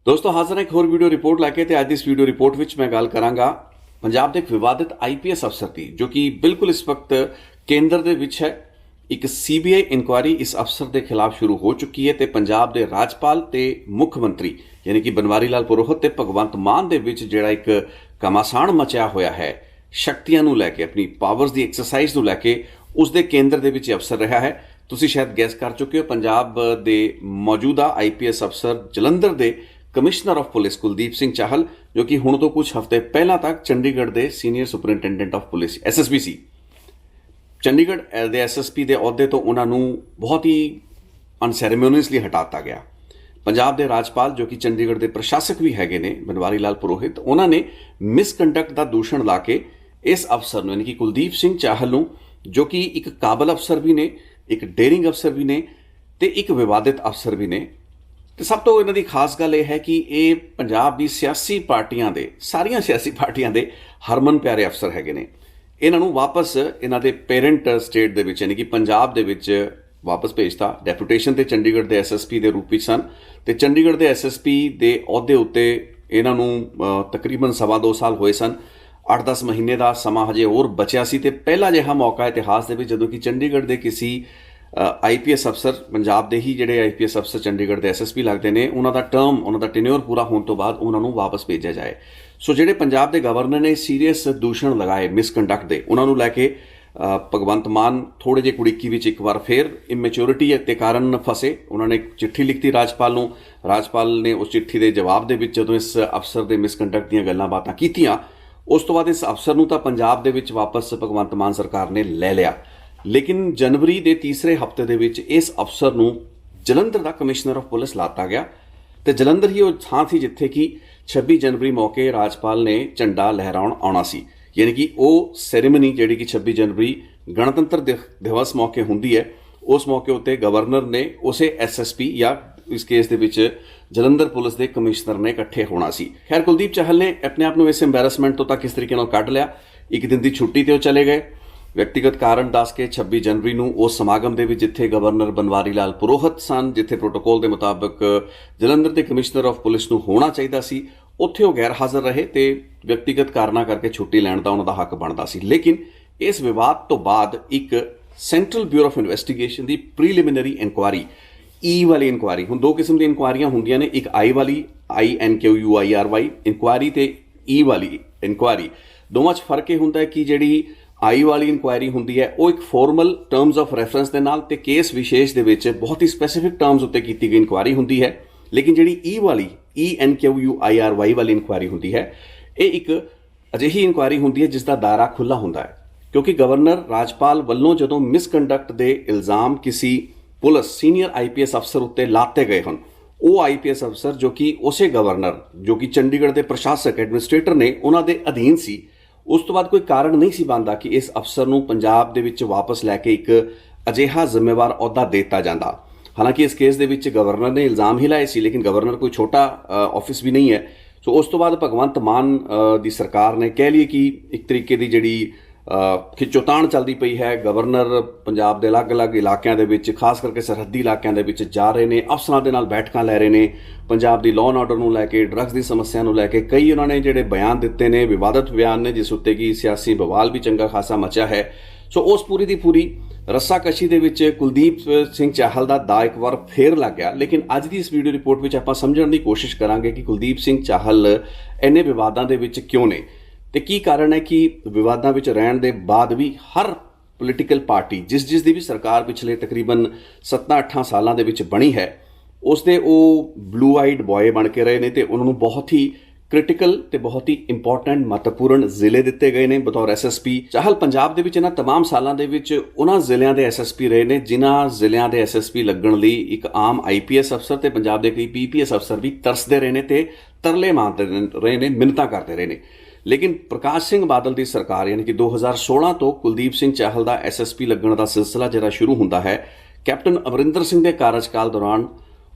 दोस्तों हाजिर एक होर वीडियो रिपोर्ट लैके ते अज इस वीडियो रिपोर्ट विच मैं गल करांगा पंजाब के एक विवादित IPS अफसर की जो कि बिल्कुल इस वक्त केंद्र दे विच है। एक CBI इंक्वायरी इस अफसर के खिलाफ शुरू हो चुकी है ते पंजाब के राजपाल ते मुख मंत्री यानी कि बनवारी लाल पुरोहित ते भगवंत मान दे विच जिहड़ा एक घमासान मचिया होया है शक्तियां नूं लैके अपनी पावर्स की एक्सरसाइज नूं लैके उसके केंद्र दे विच अफसर रहा है। तुसीं शायद गैस कर चुके हो पंजाब के मौजूदा IPS अफसर जलंधर के commissioner of police Kuldeep Singh Chahal जो कि हुण तो कुछ हफ्ते पहला तक चंडीगढ़ के senior superintendent of police SSP सी। चंडीगढ़ के SSP के अहुदे तो उन्होंने बहुत ही अनसैरेमोनीसली हटाता गया। पंजाब के राजपाल जो कि चंडीगढ़ के प्रशासक भी हैगे ने बनवारी लाल पुरोहित उन्होंने मिसकंडक्ट का दूषण ला के इस अफसर यानी कि कुलदीप सिंह चाहल नूं जो कि एक काबल अफसर भी ने एक डेयरिंग अफसर भी ने ते एक विवादित अफसर भी ने। तो सब तो इन्हां दी खास गल यह है कि ये पंजाब दी सियासी पार्टियां दे सारियां सियासी पार्टियां दे हरमन प्यारे अफसर हैगे ने। इन्हां नूं वापस इन्हां दे पेरेंट स्टेट दे विच यानी कि पंजाब दे विच वापस भेजता। डेपूटेशन ते चंडीगढ़ के SSP के रूप में सन ते चंडीगढ़ के SSP के अहुदे उत्ते इन्हां नूं तकरीबन 2.25 साल होए सन। 8-10 महीने का समा हजे होर बचिया सी ते पहला जिहा मौका इतिहास दे विच जदों कि चंडीगढ़ के किसी IPS अफसर पंजाब के ही जिहड़े IPS अफसर चंडीगढ़ के SSP लगते हैं उन्हों का टर्म उन्हों का टेन्योर पूरा होने तो बाद उन्होंने वापस भेजा जाए। सो जिहड़े पंजाब के गवर्नर ने सीरीयस दूषण लगाए मिसकंडक्ट के उन्होंने लैके भगवंत मान थोड़े जे कुड़िक्की विच एक बार फिर इमैच्योरिटी के कारण फसे। उन्होंने एक चिट्ठी लिखती राजपाल नूं। राजपाल ने उस चिट्ठी के जवाब दे विच जदों इस अफसर के मिसकंडक्ट दीयां गल्लां बातां कीतियां उस तो बाद इस अफसर नूं तां पंजाब दे विच वापस भगवंत मान सरकार ने ले लिया। लेकिन जनवरी के तीसरे हफ्ते दे विच इस अफसर नूं जलंधर का कमिश्नर ऑफ पुलिस लाता गया तो जलंधर ही वो थां थी जिथे कि 26 जनवरी मौके राजपाल ने झंडा लहराउण आउणा सी। यानी कि वो सैरेमनी जिहड़ी कि 26 जनवरी गणतंत्र दिवस मौके हुंदी है उस मौके उत्ते गवर्नर ने उसे SSP या इस केस दे विच जलंधर पुलिस के कमिश्नर ने इकट्ठे होना सी। खैर कुलदीप चाहल ने अपने आप को इस एम्बैरसमेंट तो तक किस तरीके नाल कढ लिया। एक दिन की छुट्टी ते चले गए व्यक्तिगत कारण दस के 26 जनवरी नूं उस समागम दे विच जिथे गवर्नर बनवारी लाल पुरोहित सन जिथे प्रोटोकॉल के मुताबिक जलंधर के कमिश्नर ऑफ पुलिस नूं होना चाहिए सी उत्थे वो गैर हाज़र रहे तो व्यक्तिगत कारणों करके छुट्टी लैण दा उन्हां दा हक बनदा सी। लेकिन इस विवाद तो बाद एक सेंट्रल ब्यूरो ऑफ इन्वेस्टिगेशन की प्रीलिमिनरी इंक्वायरी ई वाली इंक्वायरी हुण दो किस्म दी इंक्वायरियां हुंदियां ने एक आई वाली INQUIRY इंक्वायरी ते ई वाली इंक्वायरी दोवां 'च फर्क ये हुंदा है कि जिहड़ी आई वाली इंक्वायरी हुंदी है वो एक फॉर्मल टर्म्स ऑफ रैफरेंस के नाल ते केस विशेष दे विच बहुत ही स्पैसीफिक टर्म्स उत्ते कीती गई इंक्वायरी हुंदी है। लेकिन जिहड़ी ई वाली ENQUIRY वाली इंक्वायरी हुंदी है ये एक अजिही इंक्वायरी हुंदी है जिसका दायरा खुला हुंदा है क्योंकि गवर्नर राजपाल वल्लों जदों मिसकंडक्ट के इल्जाम किसी पुलिस सीनियर IPS अफसर उत्ते लाते गए हन वो IPS अफसर जो कि उसे गवर्नर जो कि चंडीगढ़ के प्रशासक एडमिनिस्ट्रेटर ने उन्हां दे अधीन सी उस तो बाद कोई कारण नहीं सी बनता कि इस अफसर नूं पंजाब दे विच वापस लैके एक अजिहा जिम्मेवार अहुदा देता जाता। हालांकि इस केस दे विच गवर्नर ने इल्जाम ही लाए सी लेकिन गवर्नर कोई छोटा ऑफिस भी नहीं है। सो उस तो बाद भगवंत मान दी सरकार ने कह लिए कि एक तरीके की जिहड़ी खिच्चोताण चलती पई है। गवर्नर पंजाब के अलग अलग इलाकों के खास करके सरहदी इलाकों के जा रहे हैं अफसरों के नाल बैठकां लै रहे हैं पंजाब की लॉ एंड ऑर्डर नूं लैके ड्रग्स की समस्या नूं लैके कई उन्होंने जिहड़े बयान दिते ने विवादित बयान ने जिस उत्ते कि सियासी बवाल भी चंगा खासा मचा है। सो उस पूरी की पूरी रस्साकशी दे विच कुलदीप सिंह चाहल का दा एक बार फिर लग गया। लेकिन अज की इस वीडियो रिपोर्ट में आपां समझण की कोशिश करांगे कि कुलदीप सिंह चाहल इन्ने विवादां दे विच क्यों ने ते की कारण है कि विवादां विच रहण दे बाद भी हर पोलीटिकल पार्टी जिस दी भी सरकार पिछले तकरीबन 7-8 सालों के विच बनी है उसदे वो ब्लू आइड बॉय बन के रहे ने ते उन्होंने बहुत ही क्रिटिकल ते बहुत ही इंपॉर्टेंट महत्वपूर्ण जिले दिते गए ने बतौर SSP। चाहल पंजाब दे विच इन्हां तमाम सालों के विच उन्हां जिलिਆਂ ਦੇ SSP रहे ने जिन्हां जिलिਆਂ ਦੇ SSP लगण लई एक आम IPS अफसर ते पंजाब के कई PPS अफसर भी तरसदे रहे ने ते तरले मारते रहे ने मिन्नतां करते रहे ने। लेकिन प्रकाश सिंह बादल की सरकार यानी कि 2016 तो कुलदीप सिंह चाहल का SSP लगण का सिलसिला जिहड़ा शुरू हुंदा है कैप्टन अमरिंदर सिंह के कार्यकाल दौरान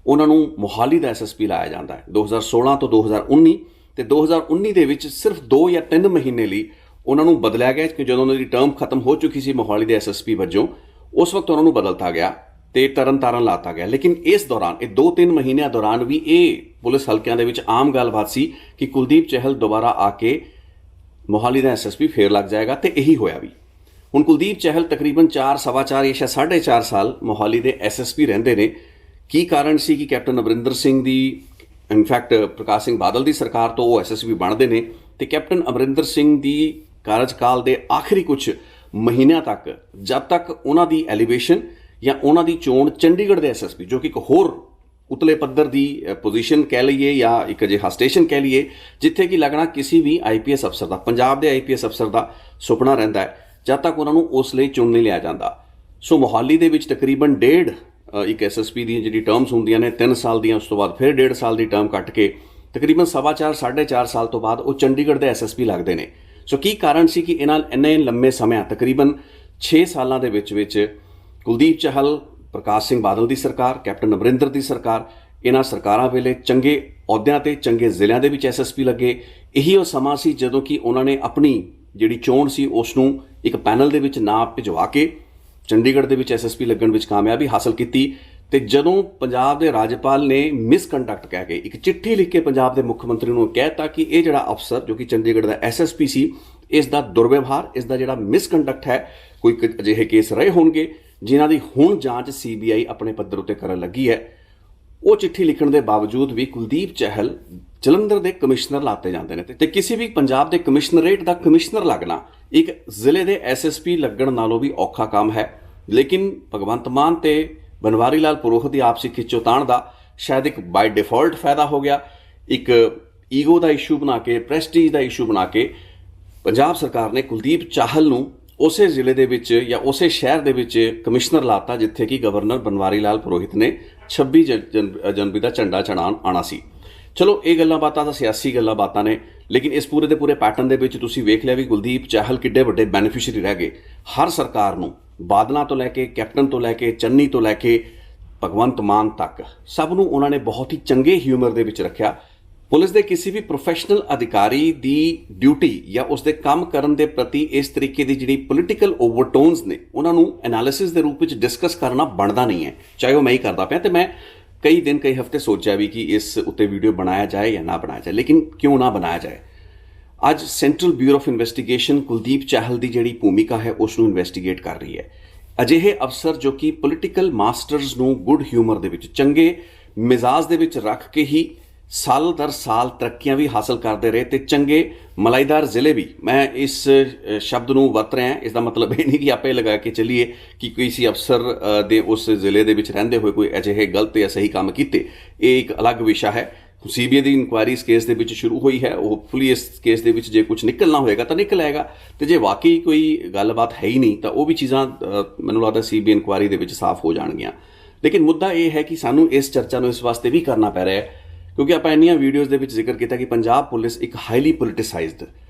उन्होंने मोहाली का SSP लाया जाता है 2016 तो 2019 ਤੇ 2019 ਦੇ ਵਿੱਚ ਸਿਰਫ 2 ਜਾਂ 3 ਮਹੀਨੇ ਲਈ ਉਹਨਾਂ ਨੂੰ ਬਦਲਿਆ ਗਿਆ ਕਿ ਜਦੋਂ ਉਹਨਾਂ ਦੀ ਟਰਮ ਖਤਮ ਹੋ ਚੁੱਕੀ ਸੀ ਮੋਹਾਲੀ ਦੇ SSP ਵਜੋਂ ਉਸ ਵਕਤ ਉਹਨਾਂ ਨੂੰ ਬਦਲਤਾ ਗਿਆ ਤੇ ਤਰਨ ਤਾਰਨ ਲਾਤਾ ਗਿਆ। ਲੇਕਿਨ ਇਸ ਦੌਰਾਨ ਇਹ 2-3 ਮਹੀਨਿਆਂ ਦੌਰਾਨ ਵੀ ਇਹ ਪੁਲਿਸ ਹਲਕਿਆਂ ਦੇ ਵਿੱਚ ਆਮ ਗੱਲਬਾਤ ਸੀ ਕਿ ਕੁਲਦੀਪ ਚਹਿਲ ਦੁਬਾਰਾ ਆ ਕੇ ਮੋਹਾਲੀ ਦਾ ਐਸਐਸਪੀ ਫੇਰ ਲੱਗ ਜਾਏਗਾ, ਤੇ ਇਹੀ ਹੋਇਆ ਵੀ। ਹੁਣ ਕੁਲਦੀਪ ਚਹਿਲ ਤਕਰੀਬਨ 4-4.25 ਜਾਂ 4.5 ਸਾਲ ਮੋਹਾਲੀ ਦੇ ਐਸਐਸਪੀ ਰਹਿੰਦੇ ਨੇ। ਕੀ ਕਾਰਨ ਸੀ ਕਿ ਕੈਪਟਨ ਅਮਰਿੰਦਰ ਸਿੰਘ ਦੀ, ਇਨਫੈਕਟ ਪ੍ਰਕਾਸ਼ ਸਿੰਘ ਬਾਦਲ ਦੀ ਸਰਕਾਰ ਤੋਂ ਉਹ ਐਸਐਸਪੀ ਬਣਦੇ ਨੇ, ਤੇ ਕੈਪਟਨ ਅਮਰਿੰਦਰ ਸਿੰਘ ਦੀ ਕਾਰਜਕਾਲ ਦੇ ਆਖਰੀ ਕੁਝ ਮਹੀਨਿਆਂ ਤੱਕ, ਜਦ ਤੱਕ ਉਹਨਾਂ ਦੀ ਐਲੀਵੇਸ਼ਨ ਜਾਂ ਉਹਨਾਂ ਦੀ ਚੋਣ ਚੰਡੀਗੜ੍ਹ ਦੇ ਐਸਐਸਪੀ, ਜੋ ਕਿ ਇੱਕ ਹੋਰ ਉਤਲੇ ਪੱਧਰ ਦੀ ਪੋਜੀਸ਼ਨ ਕਹਿ ਲਈਏ ਜਾਂ ਇੱਕ ਅਜਿਹਾ ਸਟੇਸ਼ਨ ਕਹਿ ਲਈਏ ਜਿੱਥੇ ਕਿ ਲੱਗਣਾ ਕਿਸੇ ਵੀ ਆਈਪੀਐਸ ਅਫਸਰ ਦਾ, ਪੰਜਾਬ ਦੇ ਆਈਪੀਐਸ ਅਫਸਰ ਦਾ ਸੁਪਨਾ ਰਹਿੰਦਾ ਹੈ, ਜਦ ਤੱਕ ਉਹਨਾਂ ਨੂੰ ਉਸ ਲਈ ਚੁਣ ਨਹੀਂ ਲਿਆ ਜਾਂਦਾ। ਸੋ ਮੋਹਾਲੀ ਦੇ ਵਿੱਚ ਤਕਰੀਬਨ ਇੱਕ ਐਸਐਸਪੀ ਦੀਆਂ ਜਿਹੜੀ ਟਰਮਸ ਹੁੰਦੀਆਂ ਨੇ 3 ਸਾਲ ਦੀਆਂ, ਉਸ ਤੋਂ ਬਾਅਦ ਫਿਰ 1.5 ਸਾਲ ਦੀ ਟਰਮ ਕੱਟ ਕੇ ਤਕਰੀਬਨ 4.25 ਸਾਲ ਤੋਂ ਬਾਅਦ ਉਹ ਚੰਡੀਗੜ੍ਹ ਦੇ ਐਸਐਸਪੀ ਲੱਗਦੇ ਨੇ। ਸੋ ਕੀ ਕਾਰਨ ਸੀ ਕਿ ਇਹਨਾਂ ਇੰਨੇ ਲੰਮੇ ਸਮੇਂ, ਤਕਰੀਬਨ 6 ਸਾਲਾਂ ਦੇ ਵਿੱਚ ਕੁਲਦੀਪ ਚਹਿਲ, ਪ੍ਰਕਾਸ਼ ਸਿੰਘ ਬਾਦਲ ਦੀ ਸਰਕਾਰ, ਕੈਪਟਨ ਅਮਰਿੰਦਰ ਦੀ ਸਰਕਾਰ, ਇਹਨਾਂ ਸਰਕਾਰਾਂ ਵੇਲੇ ਚੰਗੇ ਅਹੁਦਿਆਂ ਤੇ ਚੰਗੇ ਜ਼ਿਲ੍ਹਿਆਂ ਦੇ ਵਿੱਚ ਐਸਐਸਪੀ ਲੱਗੇ। ਇਹੀ ਉਹ ਸਮਾਂ ਸੀ ਜਦੋਂ ਕਿ ਉਹਨਾਂ ਨੇ ਆਪਣੀ ਜਿਹੜੀ ਚੋਣ ਸੀ ਉਸ ਨੂੰ ਇੱਕ ਪੈਨਲ ਦੇ ਵਿੱਚ ਨਾ ਭਿਜਵਾ ਕੇ ਚੰਡੀਗੜ੍ਹ ਦੇ ਵਿੱਚ ਐਸਐਸਪੀ ਲੱਗਣ ਵਿੱਚ ਕਾਮਯਾਬੀ ਹਾਸਲ ਕੀਤੀ। ਤੇ ਜਦੋਂ ਪੰਜਾਬ ਦੇ ਰਾਜਪਾਲ ਨੇ ਮਿਸਕੰਡਕਟ ਕਹਿ ਕੇ ਇੱਕ ਚਿੱਠੀ ਲਿਖ ਕੇ ਪੰਜਾਬ ਦੇ ਮੁੱਖ ਮੰਤਰੀ ਨੂੰ ਕਹਿਤਾ ਕਿ ਇਹ ਜਿਹੜਾ ਅਫਸਰ ਜੋ ਕਿ ਚੰਡੀਗੜ੍ਹ ਦਾ ਐਸਐਸਪੀ ਸੀ, ਇਸ ਦਾ ਦੁਰਵਿਵਹਾਰ, ਇਸ ਦਾ ਜਿਹੜਾ ਮਿਸਕੰਡਕਟ ਹੈ, ਕੋਈ ਅਜਿਹੇ ਕੇਸ ਰਹੇ ਹੋਣਗੇ ਜਿਨ੍ਹਾਂ ਦੀ ਹੁਣ ਜਾਂਚ ਸੀਬੀਆਈ ਆਪਣੇ ਪੱਧਰ ਉੱਤੇ ਕਰਨ ਲੱਗੀ ਹੈ। ਉਹ ਚਿੱਠੀ ਲਿਖਣ ਦੇ ਬਾਵਜੂਦ ਵੀ ਕੁਲਦੀਪ ਚਹਿਲ ਜਲੰਧਰ ਦੇ ਕਮਿਸ਼ਨਰ ਲਾਤੇ ਜਾਂਦੇ ਨੇ, ਤੇ ਕਿਸੇ ਵੀ ਪੰਜਾਬ ਦੇ ਕਮਿਸ਼ਨਰੇਟ ਦਾ ਕਮਿਸ਼ਨਰ ਲੱਗਣਾ ਇੱਕ ਜ਼ਿਲ੍ਹੇ ਦੇ ਐਸਐਸਪੀ ਲੱਗਣ ਨਾਲੋਂ ਵੀ ਔਖਾ ਕੰਮ ਹੈ। ਲੇਕਿਨ ਭਗਵੰਤ ਮਾਨ ਤੇ ਬਨਵਾਰੀ ਲਾਲ ਪੁਰੋਹਿਤ ਦੀ ਆਪਸੀ ਖਿੱਚੋਤਾਣ ਦਾ ਸ਼ਾਇਦ ਇੱਕ ਬਾਈ ਡਿਫਾਲਟ ਫਾਇਦਾ ਹੋ ਗਿਆ। ਇੱਕ ਈਗੋ ਦਾ ਇਸ਼ੂ ਬਣਾ ਕੇ, ਪ੍ਰੈਸਟੀਜ ਦਾ ਇਸ਼ੂ ਬਣਾ ਕੇ ਪੰਜਾਬ ਸਰਕਾਰ ਨੇ ਕੁਲਦੀਪ ਚਾਹਲ ਨੂੰ ਉਸੇ ਜ਼ਿਲ੍ਹੇ ਦੇ ਵਿੱਚ ਜਾਂ ਉਸੇ ਸ਼ਹਿਰ ਦੇ ਵਿੱਚ ਕਮਿਸ਼ਨਰ ਲਾਤਾ ਜਿੱਥੇ ਕਿ ਗਵਰਨਰ ਬਨਵਾਰੀ ਲਾਲ ਪੁਰੋਹਿਤ ਨੇ 26 ਜਨਵਰੀ ਦਾ ਝੰਡਾ ਚੜ੍ਹਾਉਣ ਆਉਣਾ ਸੀ। ਚਲੋ ਇਹ ਗੱਲਾਂ ਬਾਤਾਂ ਤਾਂ ਸਿਆਸੀ ਗੱਲਾਂ ਬਾਤਾਂ ਨੇ, ਲੇਕਿਨ ਇਸ ਪੂਰੇ ਦੇ ਪੂਰੇ ਪੈਟਰਨ ਦੇ ਵਿੱਚ ਤੁਸੀਂ ਵੇਖ ਲਿਆ ਵੀ ਕੁਲਦੀਪ ਚਾਹਲ ਕਿੱਡੇ ਵੱਡੇ ਬੈਨੀਫਿਸ਼ਰੀ ਰਹਿ ਗਏ। ਹਰ ਸਰਕਾਰ ਨੂੰ, ਬਾਦਲਾਂ ਤੋਂ ਲੈ ਕੇ, ਕੈਪਟਨ ਤੋਂ ਲੈ ਕੇ, ਚੰਨੀ ਤੋਂ ਲੈ ਕੇ ਭਗਵੰਤ ਮਾਨ ਤੱਕ, ਸਭ ਨੂੰ ਉਹਨਾਂ ਨੇ ਬਹੁਤ ਹੀ ਚੰਗੇ ਹਿਊਮਰ ਦੇ ਵਿੱਚ ਰੱਖਿਆ। ਪੁਲਿਸ ਦੇ ਕਿਸੇ ਵੀ ਪ੍ਰੋਫੈਸ਼ਨਲ ਅਧਿਕਾਰੀ ਦੀ ਡਿਊਟੀ ਜਾਂ ਉਸ ਦੇ ਕੰਮ ਕਰਨ ਦੇ ਪ੍ਰਤੀ ਇਸ ਤਰੀਕੇ ਦੀ ਜਿਹੜੀ ਪੋਲੀਟੀਕਲ ਓਵਰਟੋਨਸ ਨੇ ਉਹਨਾਂ ਨੂੰ ਐਨਾਲਿਸਿਸ ਦੇ ਰੂਪ ਵਿੱਚ ਡਿਸਕਸ ਕਰਨਾ ਬਣਦਾ ਨਹੀਂ ਹੈ, ਚਾਹੇ ਉਹ ਮੈਂ ਹੀ ਕਰਦਾ ਪਿਆ। ਤੇ ਮੈਂ ਕਈ ਦਿਨ, ਕਈ ਹਫ਼ਤੇ ਸੋਚਿਆ ਵੀ ਕਿ ਇਸ ਉੱਤੇ ਵੀਡੀਓ ਬਣਾਇਆ ਜਾਏ ਜਾਂ ਨਾ ਬਣਾਇਆ ਜਾਏ, ਲੇਕਿਨ ਕਿਉਂ ਨਾ ਬਣਾਇਆ ਜਾਏ। ਅੱਜ central bureau of investigation Kuldeep Chahal ਦੀ ਜਿਹੜੀ ਭੂਮਿਕਾ ਹੈ ਉਸ ਨੂੰ ਇਨਵੈਸਟੀਗੇਟ ਕਰ ਰਹੀ ਹੈ। ਅਜਿਹੇ ਅਫਸਰ ਜੋ ਕਿ ਪੋਲੀਟੀਕਲ ਮਾਸਟਰਸ ਨੂੰ ਗੁੱਡ ਹਿਊਮਰ ਦੇ ਵਿੱਚ, ਚੰਗੇ ਮਿਜ਼ਾਜ ਦੇ ਵਿੱਚ ਰੱਖ ਕੇ ਹੀ ਸਾਲ ਦਰ ਸਾਲ ਤਰੱਕੀਆਂ ਵੀ ਹਾਸਲ ਕਰਦੇ ਰਹੇ ਤੇ ਚੰਗੇ ਮਲਾਈਦਾਰ ਜ਼ਿਲ੍ਹੇ ਵੀ, ਮੈਂ ਇਸ ਸ਼ਬਦ ਨੂੰ ਵਰਤ ਰਿਹਾ, ਇਸ ਦਾ ਮਤਲਬ ਇਹ ਨਹੀਂ ਕਿ ਆਪੇ ਲਗਾ ਕੇ ਚੱਲੀਏ ਕਿ ਕਿਸੇ ਅਫਸਰ ਦੇ ਉਸ ਜ਼ਿਲ੍ਹੇ ਦੇ ਵਿੱਚ ਰਹਿੰਦੇ ਹੋਏ ਕੋਈ ਅਜਿਹੇ ਗਲਤ ਜਾਂ ਸਹੀ ਕੰਮ ਕੀਤੇ। ਇਹ ਇੱਕ ਅਲੱਗ ਵਿਸ਼ਾ ਹੈ। ਸੀਬੀਆਈ ਦੀ ਇਨਕੁਆਇਰੀ ਇਸ ਕੇਸ ਦੇ ਵਿੱਚ ਸ਼ੁਰੂ ਹੋਈ ਹੈ। ਹੋਪਫੁਲੀ ਇਸ ਕੇਸ ਦੇ ਵਿੱਚ ਜੇ ਕੁਝ ਨਿਕਲਣਾ ਹੋਏਗਾ ਤਾਂ ਨਿਕਲ ਆਏਗਾ, ਤੇ ਜੇ ਵਾਕਈ ਕੋਈ ਗੱਲਬਾਤ ਹੈ ਹੀ ਨਹੀਂ ਤਾਂ ਉਹ ਵੀ ਚੀਜ਼ਾਂ ਮੈਨੂੰ ਲੱਗਦਾ ਸੀਬੀਆਈ ਇਨਕੁਆਇਰੀ ਦੇ ਵਿੱਚ ਸਾਫ਼ ਹੋ ਜਾਣਗੀਆਂ। ਲੇਕਿਨ ਮੁੱਦਾ ਇਹ ਹੈ ਕਿ ਸਾਨੂੰ ਇਸ ਚਰਚਾ ਨੂੰ ਇਸ ਵਾਸਤੇ ਵੀ ਕਰਨਾ ਪੈ ਰਿਹਾ ਹੈ ਕਿਉਂਕਿ ਆਪਾਂ ਇੰਨੀਆਂ ਵੀਡੀਓਜ਼ ਦੇ ਵਿੱਚ ਜ਼ਿਕਰ ਕੀਤਾ ਕਿ ਪੰਜਾਬ ਪੁਲਿਸ ਇੱਕ ਹਾਈਲੀ ਪੋਲੀਟੀਸਾਈਜ਼ਡ,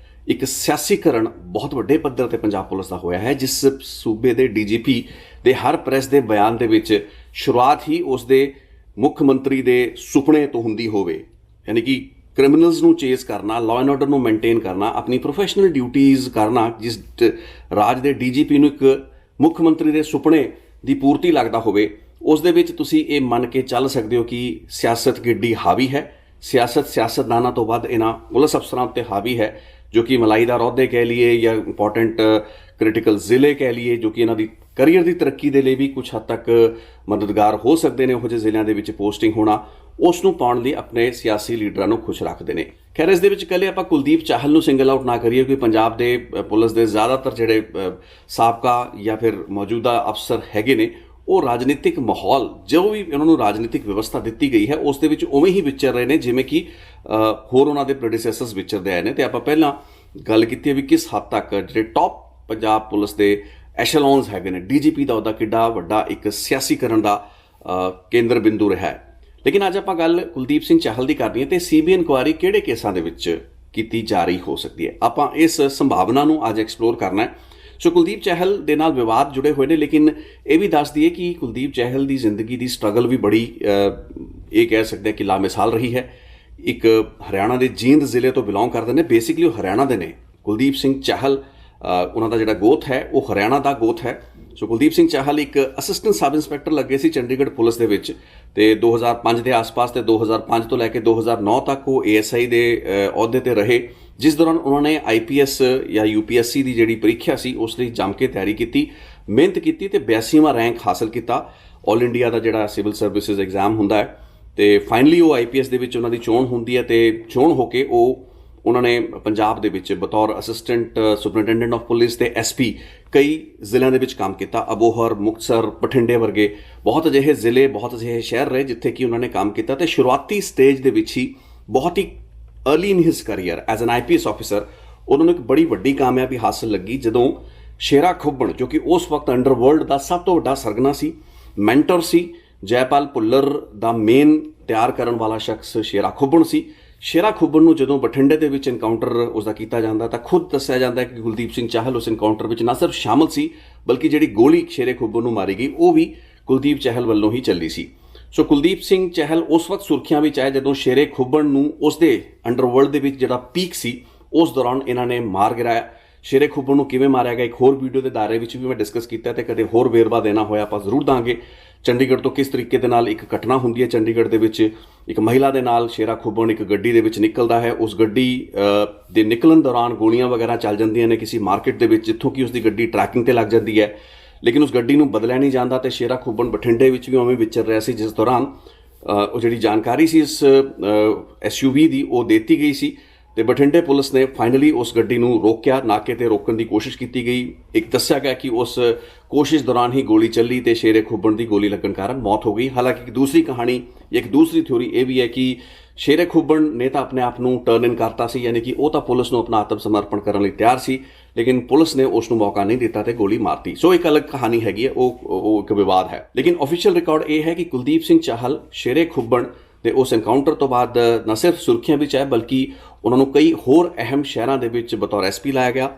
ਇੱਕ ਸਿਆਸੀਕਰਨ ਬਹੁਤ ਵੱਡੇ ਪੱਧਰ ਤੇ ਪੰਜਾਬ ਪੁਲਿਸ ਦਾ ਹੋਇਆ ਹੈ, ਜਿਸ ਸੂਬੇ ਦੇ ਡੀਜੀਪੀ ਦੇ ਹਰ ਪ੍ਰੈਸ ਦੇ ਬਿਆਨ ਦੇ ਵਿੱਚ ਸ਼ੁਰੂਆਤ ਹੀ ਉਸ ਦੇ ਮੁੱਖ ਮੰਤਰੀ ਦੇ ਸੁਪਨੇ ਤੋਂ ਹੁੰਦੀ ਹੋਵੇ, ਯਾਨੀ ਕਿ ਕ੍ਰਿਮੀਨਲਸ ਨੂੰ ਚੇਸ ਕਰਨਾ, ਲਾਅ ਐਂਡ ਆਰਡਰ ਨੂੰ ਮੇਨਟੇਨ ਕਰਨਾ, ਆਪਣੀ ਪ੍ਰੋਫੈਸ਼ਨਲ ਡਿਊਟੀਜ਼ ਕਰਨਾ। ਜਿਸ ਰਾਜ ਦੇ ਡੀਜੀਪੀ ਨੂੰ ਇੱਕ ਮੁੱਖ ਮੰਤਰੀ ਦੇ ਸੁਪਨੇ ਦੀ ਪੂਰਤੀ ਲੱਗਦਾ ਹੋਵੇ, ਉਸ ਦੇ ਵਿੱਚ ਤੁਸੀਂ ਇਹ ਮੰਨ ਕੇ ਚੱਲ ਸਕਦੇ ਹੋ ਕਿ ਸਿਆਸਤ ਕਿੱਡੀ ਹਾਵੀ ਹੈ। ਸਿਆਸਤਦਾਨਾਂ ਤੋਂ ਵੱਧ ਇਹਨਾਂ ਪੁਲਿਸ ਅਫਸਰਾਂ ਉੱਤੇ ਹਾਵੀ ਹੈ ਜੋ ਕਿ ਮਲਾਈਦਾਰ ਅਹੁਦੇ ਕਹਿ ਲਈਏ ਜਾਂ ਇੰਪੋਰਟੈਂਟ ਕ੍ਰਿਟੀਕਲ ਜ਼ਿਲ੍ਹੇ ਕਹਿ ਲਈਏ, ਜੋ ਕਿ ਇਹਨਾਂ ਦੀ ਕਰੀਅਰ ਦੀ ਤਰੱਕੀ ਦੇ ਲਈ ਵੀ ਕੁਝ ਹੱਦ ਤੱਕ ਮਦਦਗਾਰ ਹੋ ਸਕਦੇ ਨੇ। ਉਹੋ ਜਿਹੇ ਜ਼ਿਲ੍ਹਿਆਂ ਦੇ ਵਿੱਚ ਪੋਸਟਿੰਗ ਹੋਣਾ ਉਸ ਨੂੰ ਪਾਉਣ ਲਈ ਆਪਣੇ ਸਿਆਸੀ ਲੀਡਰਾਂ ਨੂੰ ਖੁਸ਼ ਰੱਖਦੇ ਨੇ। ਖੈਰ, ਇਸ ਦੇ ਵਿੱਚ ਇਕੱਲੇ ਆਪਾਂ ਕੁਲਦੀਪ ਚਾਹਲ ਨੂੰ ਸਿੰਗਲ ਆਊਟ ਨਾ ਕਰੀਏ ਕਿ ਪੰਜਾਬ ਦੇ ਪੁਲਿਸ ਦੇ ਜ਼ਿਆਦਾਤਰ ਜਿਹੜੇ ਸਾਬਕਾ ਜਾਂ ਫਿਰ ਮੌਜੂਦਾ ਅਫਸਰ ਹੈਗੇ ਨੇ ਉਹ ਰਾਜਨੀਤਿਕ ਮਾਹੌਲ, ਜੋ ਵੀ ਉਹਨਾਂ ਨੂੰ ਰਾਜਨੀਤਿਕ ਵਿਵਸਥਾ ਦਿੱਤੀ ਗਈ ਹੈ ਉਸ ਦੇ ਵਿੱਚ ਉਵੇਂ ਹੀ ਵਿਚਰ ਰਹੇ ਨੇ ਜਿਵੇਂ ਕਿ ਹੋਰ ਉਹਨਾਂ ਦੇ ਪ੍ਰੈਡੀਸੈਸਰਸ ਵਿਚਰਦੇ ਆਏ ਨੇ। ਤੇ ਆਪਾਂ ਪਹਿਲਾਂ ਗੱਲ ਕੀਤੀ ਹੈ ਵੀ ਕਿਸ ਹੱਦ ਤੱਕ ਜਿਹੜੇ ਟੌਪ ਪੰਜਾਬ ਪੁਲਿਸ ਦੇ ਐਸ਼ਲੌਨਸ ਹੈਗੇ ਨੇ, ਡੀਜੀਪੀ ਦਾ ਉਹਦਾ ਕਿੱਡਾ ਵੱਡਾ ਇੱਕ ਸਿਆਸੀਕਰਨ ਦਾ ਕੇਂਦਰ ਬਿੰਦੂ ਰਿਹਾ ਹੈ। ਲੇਕਿਨ ਅੱਜ ਆਪਾਂ ਗੱਲ ਕੁਲਦੀਪ ਸਿੰਘ ਚਾਹਲ ਦੀ ਕਰਨੀ ਹੈ ਤੇ ਸੀਬੀਆਈ ਇਨਕੁਆਇਰੀ ਕਿਹੜੇ ਕੇਸਾਂ ਦੇ ਵਿੱਚ ਕੀਤੀ ਜਾ ਰਹੀ ਹੋ ਸਕਦੀ ਹੈ। ਆਪਾਂ ਇਸ ਸੰਭਾਵਨਾ ਨੂੰ ਅੱਜ ਐਕਸਪਲੋਰ ਕਰਨਾ ਹੈ। ਸੋ ਕੁਲਦੀਪ ਚਾਹਲ ਦੇ ਨਾਲ ਵਿਵਾਦ ਜੁੜੇ ਹੋਏ ਨੇ, ਲੇਕਿਨ ਇਹ ਵੀ ਦੱਸ ਦਈਏ ਕਿ ਕੁਲਦੀਪ ਚਾਹਲ ਦੀ ਜ਼ਿੰਦਗੀ ਦੀ ਸਟਰਗਲ ਵੀ ਬੜੀ ਇਹ ਕਹਿ ਸਕਦੇ ਕਿ ਲਾਮਿਸਾਲ ਰਹੀ ਹੈ। ਇੱਕ ਹਰਿਆਣਾ ਦੇ ਜੀਂਦ ਜ਼ਿਲ੍ਹੇ ਤੋਂ ਬਿਲੋਂਗ ਕਰਦੇ ਨੇ, ਬੇਸਿਕਲੀ ਉਹ ਹਰਿਆਣਾ ਦੇ ਨੇ। ਕੁਲਦੀਪ ਸਿੰਘ ਚਾਹਲ ਉਹਨਾਂ ਦਾ ਜਿਹੜਾ ਗੋਤ ਹੈ ਉਹ ਹਰਿਆਣਾ ਦਾ ਗੋਤ ਹੈ। ਸੋ ਕੁਲਦੀਪ ਸਿੰਘ ਚਾਹਲ ਇੱਕ ਅਸਿਸਟੈਂਟ ਸਬ ਇੰਸਪੈਕਟਰ ਲੱਗੇ ਸੀ ਚੰਡੀਗੜ੍ਹ ਪੁਲਿਸ ਦੇ ਵਿੱਚ, ਤੇ 2005 ਦੇ ਆਸ-ਪਾਸ ਤੇ 2005 ਤੋਂ ਲੈ ਕੇ 2009 ਤੱਕ ਉਹ ASI ਦੇ ਅਹੁਦੇ ਤੇ ਰਹੇ, ਜਿਸ ਦੌਰਾਨ ਉਹਨਾਂ ਨੇ IPS ਜਾਂ UPSC ਦੀ ਜਿਹੜੀ ਪ੍ਰੀਖਿਆ ਸੀ ਉਸ ਲਈ ਜੰਮ ਕੇ ਤਿਆਰੀ ਕੀਤੀ, ਮਿਹਨਤ ਕੀਤੀ ਤੇ 82ਵਾਂ ਰੈਂਕ ਹਾਸਲ ਕੀਤਾ। ਆਲ ਇੰਡੀਆ ਦਾ ਜਿਹੜਾ ਸਿਵਲ ਸਰਵਿਸਿਜ਼ ਐਗਜ਼ਾਮ ਹੁੰਦਾ ਹੈ ਤੇ ਫਾਈਨਲੀ ਉਹ IPS ਦੇ ਵਿੱਚ ਉਹਨਾਂ ਦੀ ਚੋਣ ਹੁੰਦੀ ਹੈ ਤੇ ਚੋਣ ਹੋ ਕੇ ਉਹਨਾਂ ਨੇ ਪੰਜਾਬ ਦੇ ਵਿੱਚ ਬਤੌਰ ਅਸਿਸਟੈਂਟ ਸੁਪਰਿੰਟੈਂਡੈਂਟ ਆਫ ਪੁਲਿਸ ਤੇ SP ਕਈ ਜ਼ਿਲ੍ਹਿਆਂ ਦੇ ਵਿੱਚ ਕੰਮ ਕੀਤਾ। ਅਬੋਹਰ, ਮੁਕਤਸਰ, ਬਠਿੰਡੇ ਵਰਗੇ ਬਹੁਤ ਅਜਿਹੇ ਜ਼ਿਲ੍ਹੇ, ਬਹੁਤ ਅਜਿਹੇ ਸ਼ਹਿਰ ਰਹੇ ਜਿੱਥੇ ਕਿ ਉਹਨਾਂ ਨੇ ਕੰਮ ਕੀਤਾ ਤੇ ਸ਼ੁਰੂਆਤੀ ਸਟੇਜ ਦੇ ਵਿੱਚ ਹੀ ਬਹੁਤ ਹੀ early in his career as an IPS officer उन्होंने एक बड़ी वड्डी कामयाबी हासिल लगी जदों शेरा खुब्बन जो कि उस वक्त अंडरवर्ल्ड का सब तो वड्डा सरगना सी, मैंटर सी, जयपाल भुल्लर का मेन तैयार करने वाला शख्स शेरा खुब्बन सी। शेरा खुब्बन नूं जदों बठिंडे दे विच इनकाउंटर उसका किया जाता तो खुद दस्सिया जाता है कि कुलदीप सिंह चाहल उस इनकाउंटर में ना सिर्फ शामिल सी बल्कि जिहड़ी गोली शेरे खुब्बन नूं मारी गई वो भी कुलदीप चाहल वालों ही चली सी। सो कुलदीप सिंह चहल उस वक्त सुर्खियां में आए जदों शेरे खुब्बन नूं उसदे अंडरवर्ल्ड दे विच जिहड़ा पीक सी उस दौरान इन्हां ने मार गिराया। शेरे खुब्बन नूं किवें मारिया गया एक होर वीडियो के दायरे विच भी मैं डिस्कस किया ते कदे होर वेरवा देना होया आपां जरूर दांगे। चंडीगढ़ तो किस तरीके दे नाल एक घटना हुंदी है, चंडीगढ़ दे विच एक महिला दे नाल शेरा खुब्बन एक गड्डी दे विच निकलदा है, उस गड्डी दे निकलण दौरान गोलियां वगैरह चल जांदियां ने किसी मार्केट दे विच जित्थों कि उसकी गड्डी ट्रैकिंग ते लग जाती है, लेकिन उस गड्डी नूं बदलिया नहीं जाता तो शेरा खुब्बन बठिंडे विच भी उवें विचर रहा सी, जिस दौरान ਉਹ ਜਿਹੜੀ ਜਾਣਕਾਰੀ ਸੀ ਇਸ SUV ਦੀ ਉਹ ਦੇਤੀ ਗਈ ਸੀ ਤੇ ਬਠਿੰਡੇ ਪੁਲਿਸ ਨੇ ਫਾਈਨਲੀ ਉਸ ਗੱਡੀ ਨੂੰ ਰੋਕਿਆ, ਨਾਕੇ ਤੇ ਰੋਕਣ ਦੀ ਕੋਸ਼ਿਸ਼ ਕੀਤੀ ਗਈ। ਇੱਕ ਦੱਸਿਆ ਗਿਆ ਕਿ ਉਸ ਕੋਸ਼ਿਸ਼ ਦੌਰਾਨ ਹੀ ਗੋਲੀ ਚੱਲੀ ਤੇ ਸ਼ੇਰੇ ਖੁੱਬਣ ਦੀ ਗੋਲੀ ਲੱਗਣ ਕਾਰਨ ਮੌਤ ਹੋ ਗਈ। ਹਾਲਾਂਕਿ ਇੱਕ ਦੂਸਰੀ ਕਹਾਣੀ, ਇੱਕ ਦੂਸਰੀ ਥਿਊਰੀ ਇਹ ਵੀ ਹੈ ਕਿ ਸ਼ੇਰੇ ਖੁੱਬਣ ਨੇ ਤਾਂ ਆਪਣੇ ਆਪ ਨੂੰ ਟਰਨ ਇਨ ਕਰਤਾ ਸੀ, ਯਾਨੀ ਕਿ ਉਹ ਤਾਂ ਪੁਲਿਸ ਨੂੰ ਆਪਣਾ ਆਤਮ ਸਮਰਪਣ ਕਰਨ ਲਈ ਤਿਆਰ ਸੀ, लेकिन पुलिस ने उसनूं मौका नहीं दिता तो गोली मारती। सो एक अलग कहानी हैगी है, वो एक विवाद है। लेकिन ऑफिशियल रिकॉर्ड ये है कि कुलदीप सिंह चाहल शेरे खुब्बन के उस एनकाउंटर तो बाद न सिर्फ सुर्खियां भी आए बल्कि उन्होंने कई होर अहम शहरों के बतौर SP लाया गया।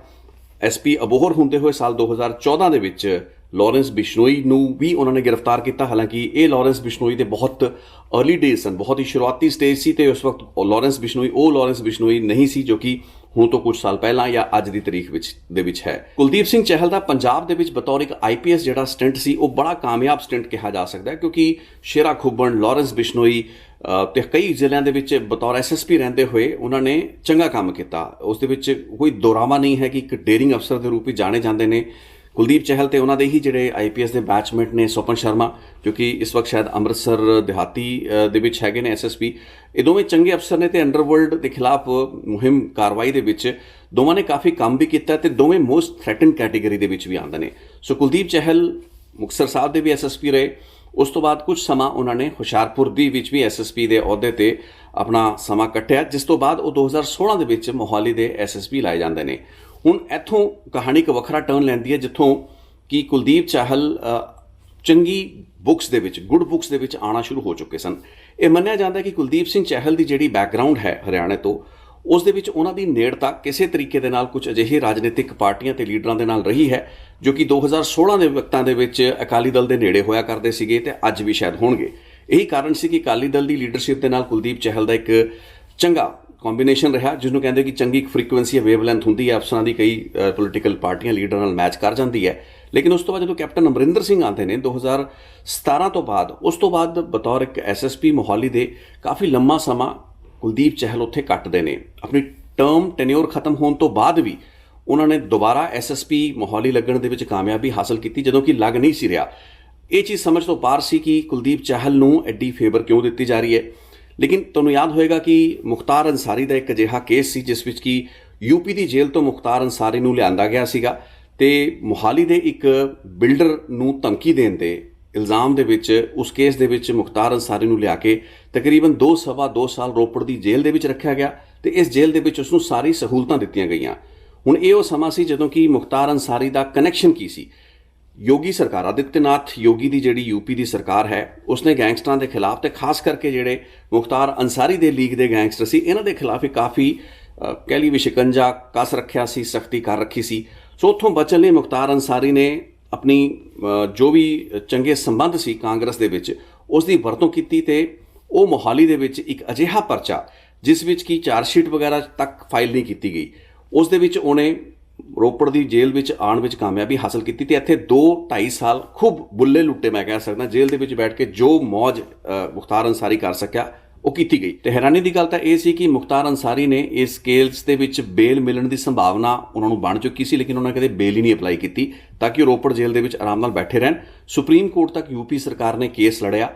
SP अबोहर होंदे हुए साल 2014 ਦੇ ਵਿੱਚ लॉरेंस बिश्नोई ਨੂੰ भी उन्होंने गिरफ्तार किया। हालांकि ये लॉरेंस बिश्नोई के बहुत अर्ली डेज सन, बहुत ही शुरुआती स्टेज सी ते उस वक्त लॉरेंस बिश्नोई वो लॉरेंस बिश्नोई नहीं सी जो कि ਹੁਣ ਤੋਂ ਕੁਝ ਸਾਲ ਪਹਿਲਾਂ ਜਾਂ ਅੱਜ ਦੀ ਤਾਰੀਖ ਦੇ ਵਿੱਚ ਹੈ। ਕੁਲਦੀਪ ਸਿੰਘ ਚਹਿਲ ਦਾ ਪੰਜਾਬ ਦੇ ਵਿੱਚ ਬਤੌਰ ਇੱਕ IPS ਜਿਹੜਾ ਸਟੈਂਟ ਸੀ ਉਹ ਬੜਾ ਕਾਮਯਾਬ ਸਟੈਂਟ ਕਿਹਾ ਜਾ ਸਕਦਾ ਹੈ, ਕਿਉਂਕਿ ਸ਼ੇਰਾ ਖੁੱਬਣ, ਲੌਰੈਂਸ ਬਿਸ਼ਨੋਈ ਤੇ ਕਈ ਜ਼ਿਲ੍ਹਿਆਂ ਦੇ ਵਿੱਚ ਬਤੌਰ SSP ਰਹਿੰਦੇ ਹੋਏ ਉਹਨਾਂ ਨੇ ਚੰਗਾ ਕੰਮ ਕੀਤਾ। ਉਸ ਦੇ ਵਿੱਚ ਕੋਈ ਦੋਰਾਵਾ ਨਹੀਂ ਹੈ ਕਿ ਇੱਕ ਡੇਰਿੰਗ ਅਫਸਰ ਦੇ ਰੂਪ ਵਿੱਚ ਜਾਣੇ ਜਾਂਦੇ ਨੇ ਕੁਲਦੀਪ ਚਹਿਲ ਤੇ ਉਹਨਾਂ ਦੇ ਹੀ ਜਿਹੜੇ IPS ਦੇ ਬੈਚਮੇਟ ਨੇ ਸੋਪਨ ਸ਼ਰਮਾ ਜੋ ਕਿ ਇਸ ਵਕਤ ਸ਼ਾਇਦ ਅੰਮ੍ਰਿਤਸਰ ਦਿਹਾਤੀ ਦੇ ਵਿੱਚ ਹੈਗੇ ਨੇ SSP। ਇਹ ਦੋਵੇਂ ਚੰਗੇ ਅਫਸਰ ਨੇ ਤੇ ਅੰਡਰਵਰਲਡ ਦੇ ਖਿਲਾਫ ਮੁਹਿੰਮ ਕਾਰਵਾਈ ਦੇ ਵਿੱਚ ਦੋਵਾਂ ਨੇ ਕਾਫੀ ਕੰਮ ਵੀ ਕੀਤਾ ਤੇ ਦੋਵੇਂ ਮੋਸਟ ਥ੍ਰੈਟਨਡ ਕੈਟੇਗਰੀ ਦੇ ਵਿੱਚ ਵੀ ਆਉਂਦੇ ਨੇ। ਸੋ ਕੁਲਦੀਪ ਚਹਿਲ ਮੁਕਤਸਰ ਸਾਹਿਬ ਦੇ ਵੀ SSP ਰਹੇ, ਉਸ ਤੋਂ ਬਾਅਦ ਕੁਝ ਸਮਾਂ ਉਹਨਾਂ ਨੇ ਹੁਸ਼ਿਆਰਪੁਰ ਦੀ ਵਿੱਚ ਵੀ SSP ਦੇ ਅਹੁਦੇ ਤੇ ਆਪਣਾ ਸਮਾਂ ਕੱਟਿਆ, ਜਿਸ ਤੋਂ ਬਾਅਦ ਉਹ 2016 ਦੇ ਵਿੱਚ ਮੋਹਾਲੀ ਦੇ SSP ਲਾਏ ਜਾਂਦੇ ਨੇ। ਹੁਣ ਇੱਥੋਂ ਕਹਾਣੀ ਇੱਕ ਵੱਖਰਾ ਟਰਨ ਲੈਂਦੀ ਹੈ ਜਿੱਥੋਂ ਕਿ ਕੁਲਦੀਪ ਚਾਹਲ ਚੰਗੀ ਬੁੱਕਸ ਦੇ ਵਿੱਚ, ਗੁੱਡ ਬੁੱਕਸ ਦੇ ਵਿੱਚ ਆਉਣਾ ਸ਼ੁਰੂ ਹੋ ਚੁੱਕੇ ਸਨ। ਇਹ ਮੰਨਿਆ ਜਾਂਦਾ ਕਿ ਕੁਲਦੀਪ ਸਿੰਘ ਚਾਹਲ ਦੀ ਜਿਹੜੀ ਬੈਕਗਰਾਊਂਡ ਹੈ ਹਰਿਆਣੇ ਤੋਂ, ਉਸ ਦੇ ਵਿੱਚ ਉਹਨਾਂ ਦੀ ਨੇੜਤਾ ਕਿਸੇ ਤਰੀਕੇ ਦੇ ਨਾਲ ਕੁਝ ਅਜਿਹੇ ਰਾਜਨੀਤਿਕ ਪਾਰਟੀਆਂ ਤੇ ਲੀਡਰਾਂ ਦੇ ਨਾਲ ਰਹੀ ਹੈ ਜੋ ਕਿ 2016 ਦੇ ਵਕਤਾਂ ਦੇ ਵਿੱਚ ਅਕਾਲੀ ਦਲ ਦੇ ਨੇੜੇ ਹੋਇਆ ਕਰਦੇ ਸੀਗੇ ਤੇ ਅੱਜ ਵੀ ਸ਼ਾਇਦ ਹੋਣਗੇ। ਇਹੀ ਕਾਰਨ ਸੀ ਕਿ ਅਕਾਲੀ ਦਲ ਦੀ ਲੀਡਰਸ਼ਿਪ ਦੇ ਨਾਲ ਕੁਲਦੀਪ ਚਾਹਲ ਦਾ ਇੱਕ ਚੰਗਾ ਕੰਬੀਨੇਸ਼ਨ ਰਿਹਾ, ਜਿਸਨੂੰ ਕਹਿੰਦੇ ਕਿ ਚੰਗੀ ਇੱਕ ਫ੍ਰੀਕੁਐਂਸੀ ਵੇਵਲੈਂਥ ਹੁੰਦੀ ਹੈ, ਅਫਸਰਾਂ ਦੀ ਕਈ ਪੋਲੀਟੀਕਲ ਪਾਰਟੀਆਂ ਲੀਡਰ ਨਾਲ ਮੈਚ ਕਰ ਜਾਂਦੀ ਹੈ। ਲੇਕਿਨ ਉਸ ਤੋਂ ਬਾਅਦ ਜਦੋਂ ਕੈਪਟਨ ਅਮਰਿੰਦਰ ਸਿੰਘ ਆਉਂਦੇ ਨੇ 2017 ਤੋਂ ਬਾਅਦ, ਉਸ ਤੋਂ ਬਾਅਦ ਬਤੌਰ ਇੱਕ SSP ਮੋਹਾਲੀ ਦੇ ਕਾਫੀ ਲੰਮਾ ਸਮਾਂ ਕੁਲਦੀਪ ਚਾਹਲ ਉੱਥੇ ਕੱਟਦੇ ਨੇ। ਆਪਣੀ ਟਰਮ ਟੈਨਿਓਰ ਖਤਮ ਹੋਣ ਤੋਂ ਬਾਅਦ ਵੀ ਉਹਨਾਂ ਨੇ ਦੁਬਾਰਾ SSP ਮੋਹਾਲੀ ਲੱਗਣ ਦੇ ਵਿੱਚ ਕਾਮਯਾਬੀ ਹਾਸਲ ਕੀਤੀ, ਜਦੋਂ ਕਿ ਲੱਗ ਨਹੀਂ ਸੀ ਰਿਹਾ। ਇਹ ਚੀਜ਼ ਸਮਝ ਤੋਂ ਪਾਰ ਸੀ ਕਿ ਕੁਲਦੀਪ ਚਾਹਲ ਨੂੰ ਐਡੀ ਫੇਵਰ ਕਿਉਂ ਦਿੱਤੀ ਜਾ ਰਹੀ ਹੈ। ਲੇਕਿਨ ਤੁਹਾਨੂੰ ਯਾਦ ਹੋਏਗਾ ਕਿ ਮੁਖਤਾਰ ਅੰਸਾਰੀ ਦਾ ਇੱਕ ਅਜਿਹਾ ਕੇਸ ਸੀ ਜਿਸ ਵਿੱਚ ਕਿ UP ਦੀ ਜੇਲ੍ਹ ਤੋਂ ਮੁਖਤਾਰ ਅੰਸਾਰੀ ਨੂੰ ਲਿਆਂਦਾ ਗਿਆ ਸੀਗਾ ਤੇ ਮੋਹਾਲੀ ਦੇ ਇੱਕ ਬਿਲਡਰ ਨੂੰ ਧਮਕੀ ਦੇਣ ਦੇ ਇਲਜ਼ਾਮ ਦੇ ਵਿੱਚ ਉਸ ਕੇਸ ਦੇ ਵਿੱਚ ਮੁਖਤਾਰ ਅੰਸਾਰੀ ਨੂੰ ਲਿਆ ਕੇ ਤਕਰੀਬਨ 2 ਸਾਲ ਰੋਪੜ ਦੀ ਜੇਲ੍ਹ ਦੇ ਵਿੱਚ ਰੱਖਿਆ ਗਿਆ ਤੇ ਇਸ ਜੇਲ੍ਹ ਦੇ ਵਿੱਚ ਉਸਨੂੰ ਸਾਰੀ ਸਹੂਲਤਾਂ ਦਿੱਤੀਆਂ ਗਈਆਂ। ਹੁਣ ਇਹ ਉਹ ਸਮਾਂ ਸੀ ਜਦੋਂ ਕਿ ਮੁਖਤਾਰ ਅੰਸਾਰੀ ਦਾ ਕਨੈਕਸ਼ਨ ਕੀ ਸੀ। योगी सरकार, आदित्यनाथ योगी ਦੀ ਜਿਹੜੀ UP ਦੀ ਸਰਕਾਰ ਹੈ, ਉਸਨੇ ਗੈਂਗਸਟਰਾਂ ਦੇ ਖਿਲਾਫ ਤੇ ਖਾਸ ਕਰਕੇ ਜਿਹੜੇ ਮੁਖਤਾਰ ਅੰਸਾਰੀ ਦੇ ਲੀਗ ਦੇ ਗੈਂਗਸਟਰ ਸੀ ਇਹਨਾਂ ਦੇ ਖਿਲਾਫ ਕਾਫੀ ਕਹਿ ਲਈ ਵੀ ਸ਼ਿਕੰਜਾ ਕੱਸ ਰੱਖਿਆ ਸੀ, ਸਖਤੀ ਕਰ ਰੱਖੀ ਸੀ। ਸੋ ਉੱਥੋਂ ਬਚਣ ਲਈ ਮੁਖਤਾਰ ਅੰਸਾਰੀ ਨੇ ਆਪਣੀ ਜੋ ਵੀ ਚੰਗੇ ਸੰਬੰਧ ਸੀ ਕਾਂਗਰਸ ਦੇ ਵਿੱਚ ਉਸ ਦੀ ਵਰਤੋਂ ਕੀਤੀ ਤੇ ਉਹ ਮੋਹਾਲੀ ਦੇ ਵਿੱਚ ਇੱਕ ਅਜਿਹਾ ਪਰਚਾ ਜਿਸ ਵਿੱਚ ਕਿ ਚਾਰਜਸ਼ੀਟ ਵਗੈਰਾ ਤੱਕ ਫਾਈਲ ਨਹੀਂ ਕੀਤੀ ਗਈ, ਉਸ ਦੇ ਵਿੱਚ ਉਹਨੇ ਰੋਪੜ ਦੀ ਜੇਲ੍ਹ ਵਿੱਚ ਆਉਣ ਵਿੱਚ ਕਾਮਯਾਬੀ ਹਾਸਲ ਕੀਤੀ ਤੇ ਇੱਥੇ 2-2.5 ਸਾਲ ਖੂਬ ਬੁੱਲੇ ਲੁੱਟੇ, ਮੈਂ ਕਹਿ ਸਕਦਾ। ਜੇਲ੍ਹ ਦੇ ਵਿੱਚ ਬੈਠ ਕੇ ਜੋ ਮੌਜ ਮੁਖਤਾਰ ਅੰਸਾਰੀ ਕਰ ਸਕਿਆ ਉਹ ਕੀਤੀ ਗਈ। ਤੇ ਹੈਰਾਨੀ ਦੀ ਗੱਲ ਤਾਂ ਇਹ ਸੀ ਕਿ ਮੁਖਤਾਰ ਅੰਸਾਰੀ ਨੇ ਇਸ ਕੇਸ ਦੇ ਵਿੱਚ ਬੇਲ ਮਿਲਣ ਦੀ ਸੰਭਾਵਨਾ ਉਹਨਾਂ ਨੂੰ ਬਣ ਚੁੱਕੀ ਸੀ, ਲੇਕਿਨ ਉਹਨਾਂ ਨੇ ਕਦੇ ਬੇਲ ਹੀ ਨਹੀਂ ਅਪਲਾਈ ਕੀਤੀ ਤਾਂ ਕਿ ਉਹ ਰੋਪੜ ਜੇਲ੍ਹ ਦੇ ਵਿੱਚ ਆਰਾਮ ਨਾਲ ਬੈਠੇ ਰਹਿਣ। ਸੁਪਰੀਮ ਕੋਰਟ ਤੱਕ ਯੂਪੀ ਸਰਕਾਰ ਨੇ ਕੇਸ ਲੜਿਆ,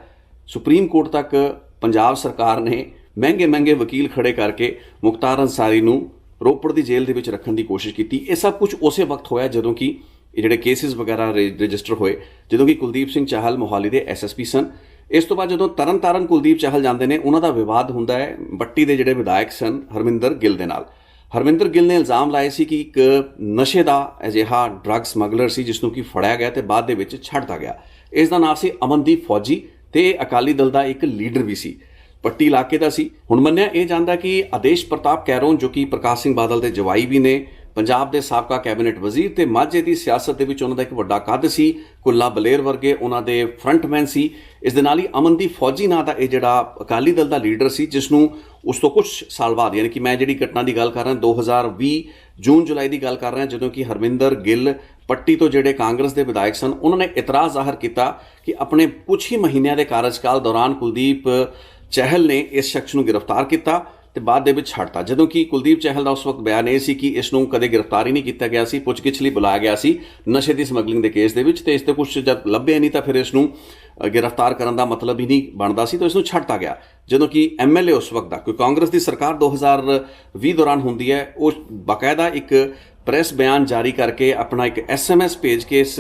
ਸੁਪਰੀਮ ਕੋਰਟ ਤੱਕ ਪੰਜਾਬ ਸਰਕਾਰ ਨੇ ਮਹਿੰਗੇ ਵਕੀਲ ਖੜੇ ਕਰਕੇ ਮੁਖਤਾਰ ਅੰਸਾਰੀ ਨੂੰ ਰੋਪੜ ਦੀ ਜੇਲ੍ਹ ਦੇ ਵਿੱਚ ਰੱਖਣ ਦੀ ਕੋਸ਼ਿਸ਼ ਕੀਤੀ। ਇਹ ਸਭ ਕੁਝ ਉਸੇ ਵਕਤ ਹੋਇਆ ਜਦੋਂ ਕਿ ਇਹ ਜਿਹੜੇ ਕੇਸਿਸ ਵਗੈਰਾ ਰਜਿਸਟਰ ਹੋਏ, ਜਦੋਂ ਕਿ ਕੁਲਦੀਪ ਸਿੰਘ ਚਾਹਲ ਮੋਹਾਲੀ ਦੇ ਐਸਐਸਪੀ ਸਨ। ਇਸ ਤੋਂ ਬਾਅਦ ਜਦੋਂ ਤਰਨਤਾਰਨ ਕੁਲਦੀਪ ਚਾਹਲ ਜਾਂਦੇ ਨੇ, ਉਹਨਾਂ ਦਾ ਵਿਵਾਦ ਹੁੰਦਾ ਹੈ ਬੱਟੀ ਦੇ ਜਿਹੜੇ ਵਿਧਾਇਕ ਸਨ ਹਰਮਿੰਦਰ ਗਿੱਲ ਦੇ ਨਾਲ। ਹਰਮਿੰਦਰ ਗਿੱਲ ਨੇ ਇਲਜ਼ਾਮ ਲਾਏ ਸੀ ਕਿ ਇੱਕ ਨਸ਼ੇ ਦਾ ਅਜਿਹਾ ਡਰੱਗ ਸਮਗਲਰ ਸੀ ਜਿਸ ਨੂੰ ਕਿ ਫੜਿਆ ਗਿਆ ਤੇ ਬਾਅਦ ਦੇ ਵਿੱਚ ਛੱਡਤਾ ਗਿਆ। ਇਸ ਦਾ ਨਾਮ ਸੀ ਅਮਨਦੀਪ ਫੌਜੀ ਤੇ ਅਕਾਲੀ ਦਲ ਦਾ ਇੱਕ ਲੀਡਰ ਵੀ ਸੀ, ਪੱਟੀ ਇਲਾਕੇ ਦਾ ਸੀ। ਹੁਣ ਮੰਨਿਆ ਇਹ ਜਾਂਦਾ ਕਿ ਆਦੇਸ਼ ਪ੍ਰਤਾਪ ਕੈਰੋਂ, ਜੋ ਕਿ ਪ੍ਰਕਾਸ਼ ਸਿੰਘ ਬਾਦਲ ਦੇ ਜਵਾਈ ਵੀ ਨੇ, ਪੰਜਾਬ ਦੇ ਸਾਬਕਾ ਕੈਬਨਿਟ ਵਜ਼ੀਰ ਤੇ ਮਾਝੇ ਦੀ ਸਿਆਸਤ ਦੇ ਵਿੱਚ ਉਹਨਾਂ ਦਾ ਇੱਕ ਵੱਡਾ ਕੱਦ ਸੀ, ਕੁੱਲਾ ਬਲੇਰ ਵਰਗੇ ਉਹਨਾਂ ਦੇ ਫਰੰਟਮੈਨ ਸੀ। ਇਸ ਦੇ ਨਾਲ ਹੀ ਅਮਨਦੀਪ ਫੌਜੀ ਨਾਂ ਦਾ ਇਹ ਜਿਹੜਾ ਅਕਾਲੀ ਦਲ ਦਾ ਲੀਡਰ ਸੀ, ਜਿਸ ਨੂੰ ਉਸ ਤੋਂ ਕੁਝ ਸਾਲ ਬਾਅਦ, ਯਾਨੀ ਕਿ ਮੈਂ ਜਿਹੜੀ ਘਟਨਾ ਦੀ ਗੱਲ ਕਰ ਰਿਹਾ 2020 ਜੂਨ ਜੁਲਾਈ ਦੀ ਗੱਲ ਕਰ ਰਿਹਾ, ਜਦੋਂ ਕਿ ਹਰਮਿੰਦਰ ਗਿੱਲ ਪੱਟੀ ਤੋਂ ਜਿਹੜੇ ਕਾਂਗਰਸ ਦੇ ਵਿਧਾਇਕ ਸਨ, ਉਹਨਾਂ ਨੇ ਇਤਰਾਜ਼ ਜ਼ਾਹਰ ਕੀਤਾ ਕਿ ਆਪਣੇ ਕੁਝ ਹੀ ਮਹੀਨਿਆਂ ਦੇ ਕਾਰਜਕਾਲ ਦੌਰਾਨ ਕੁਲਦੀਪ ਚਹਿਲ ਨੇ ਇਸ ਸ਼ਖਸ ਨੂੰ ਗ੍ਰਿਫਤਾਰ ਕੀਤਾ ਤੇ ਬਾਅਦ ਦੇ ਵਿੱਚ ਛੱਡਤਾ। ਜਦੋਂ ਕਿ ਕੁਲਦੀਪ ਚਹਿਲ ਦਾ ਉਸ ਵਕਤ ਬਿਆਨ ਇਹ ਸੀ ਕਿ ਇਸ ਨੂੰ ਕਦੇ ਗ੍ਰਿਫਤਾਰ ਹੀ ਨਹੀਂ ਕੀਤਾ ਗਿਆ ਸੀ, ਪੁੱਛਗਿੱਛ ਲਈ ਬੁਲਾਇਆ ਗਿਆ ਸੀ ਨਸ਼ੇ ਦੀ ਸਮਗਲਿੰਗ ਦੇ ਕੇਸ ਦੇ ਵਿੱਚ, ਤੇ ਇਸ ਤੇ ਕੁਝ ਜਦ ਲੱਭਿਆ ਨਹੀਂ ਤਾਂ ਫਿਰ ਇਸ ਨੂੰ ਗ੍ਰਿਫਤਾਰ ਕਰਨ ਦਾ ਮਤਲਬ ਹੀ ਨਹੀਂ ਬਣਦਾ ਸੀ, ਤਾਂ ਇਸ ਨੂੰ ਛੱਡਤਾ ਗਿਆ। ਜਦੋਂ ਕਿ ਐਮਐਲਏ ਉਸ ਵਕਤ ਦਾ, ਕੋਈ ਕਾਂਗਰਸ ਦੀ ਸਰਕਾਰ 2020 ਦੌਰਾਨ ਹੁੰਦੀ ਹੈ, ਉਹ ਬਾਕਾਇਦਾ ਇੱਕ ਪ੍ਰੈਸ ਬਿਆਨ ਜਾਰੀ ਕਰਕੇ ਆਪਣਾ ਇੱਕ SMS ਭੇਜ ਕੇ ਇਸ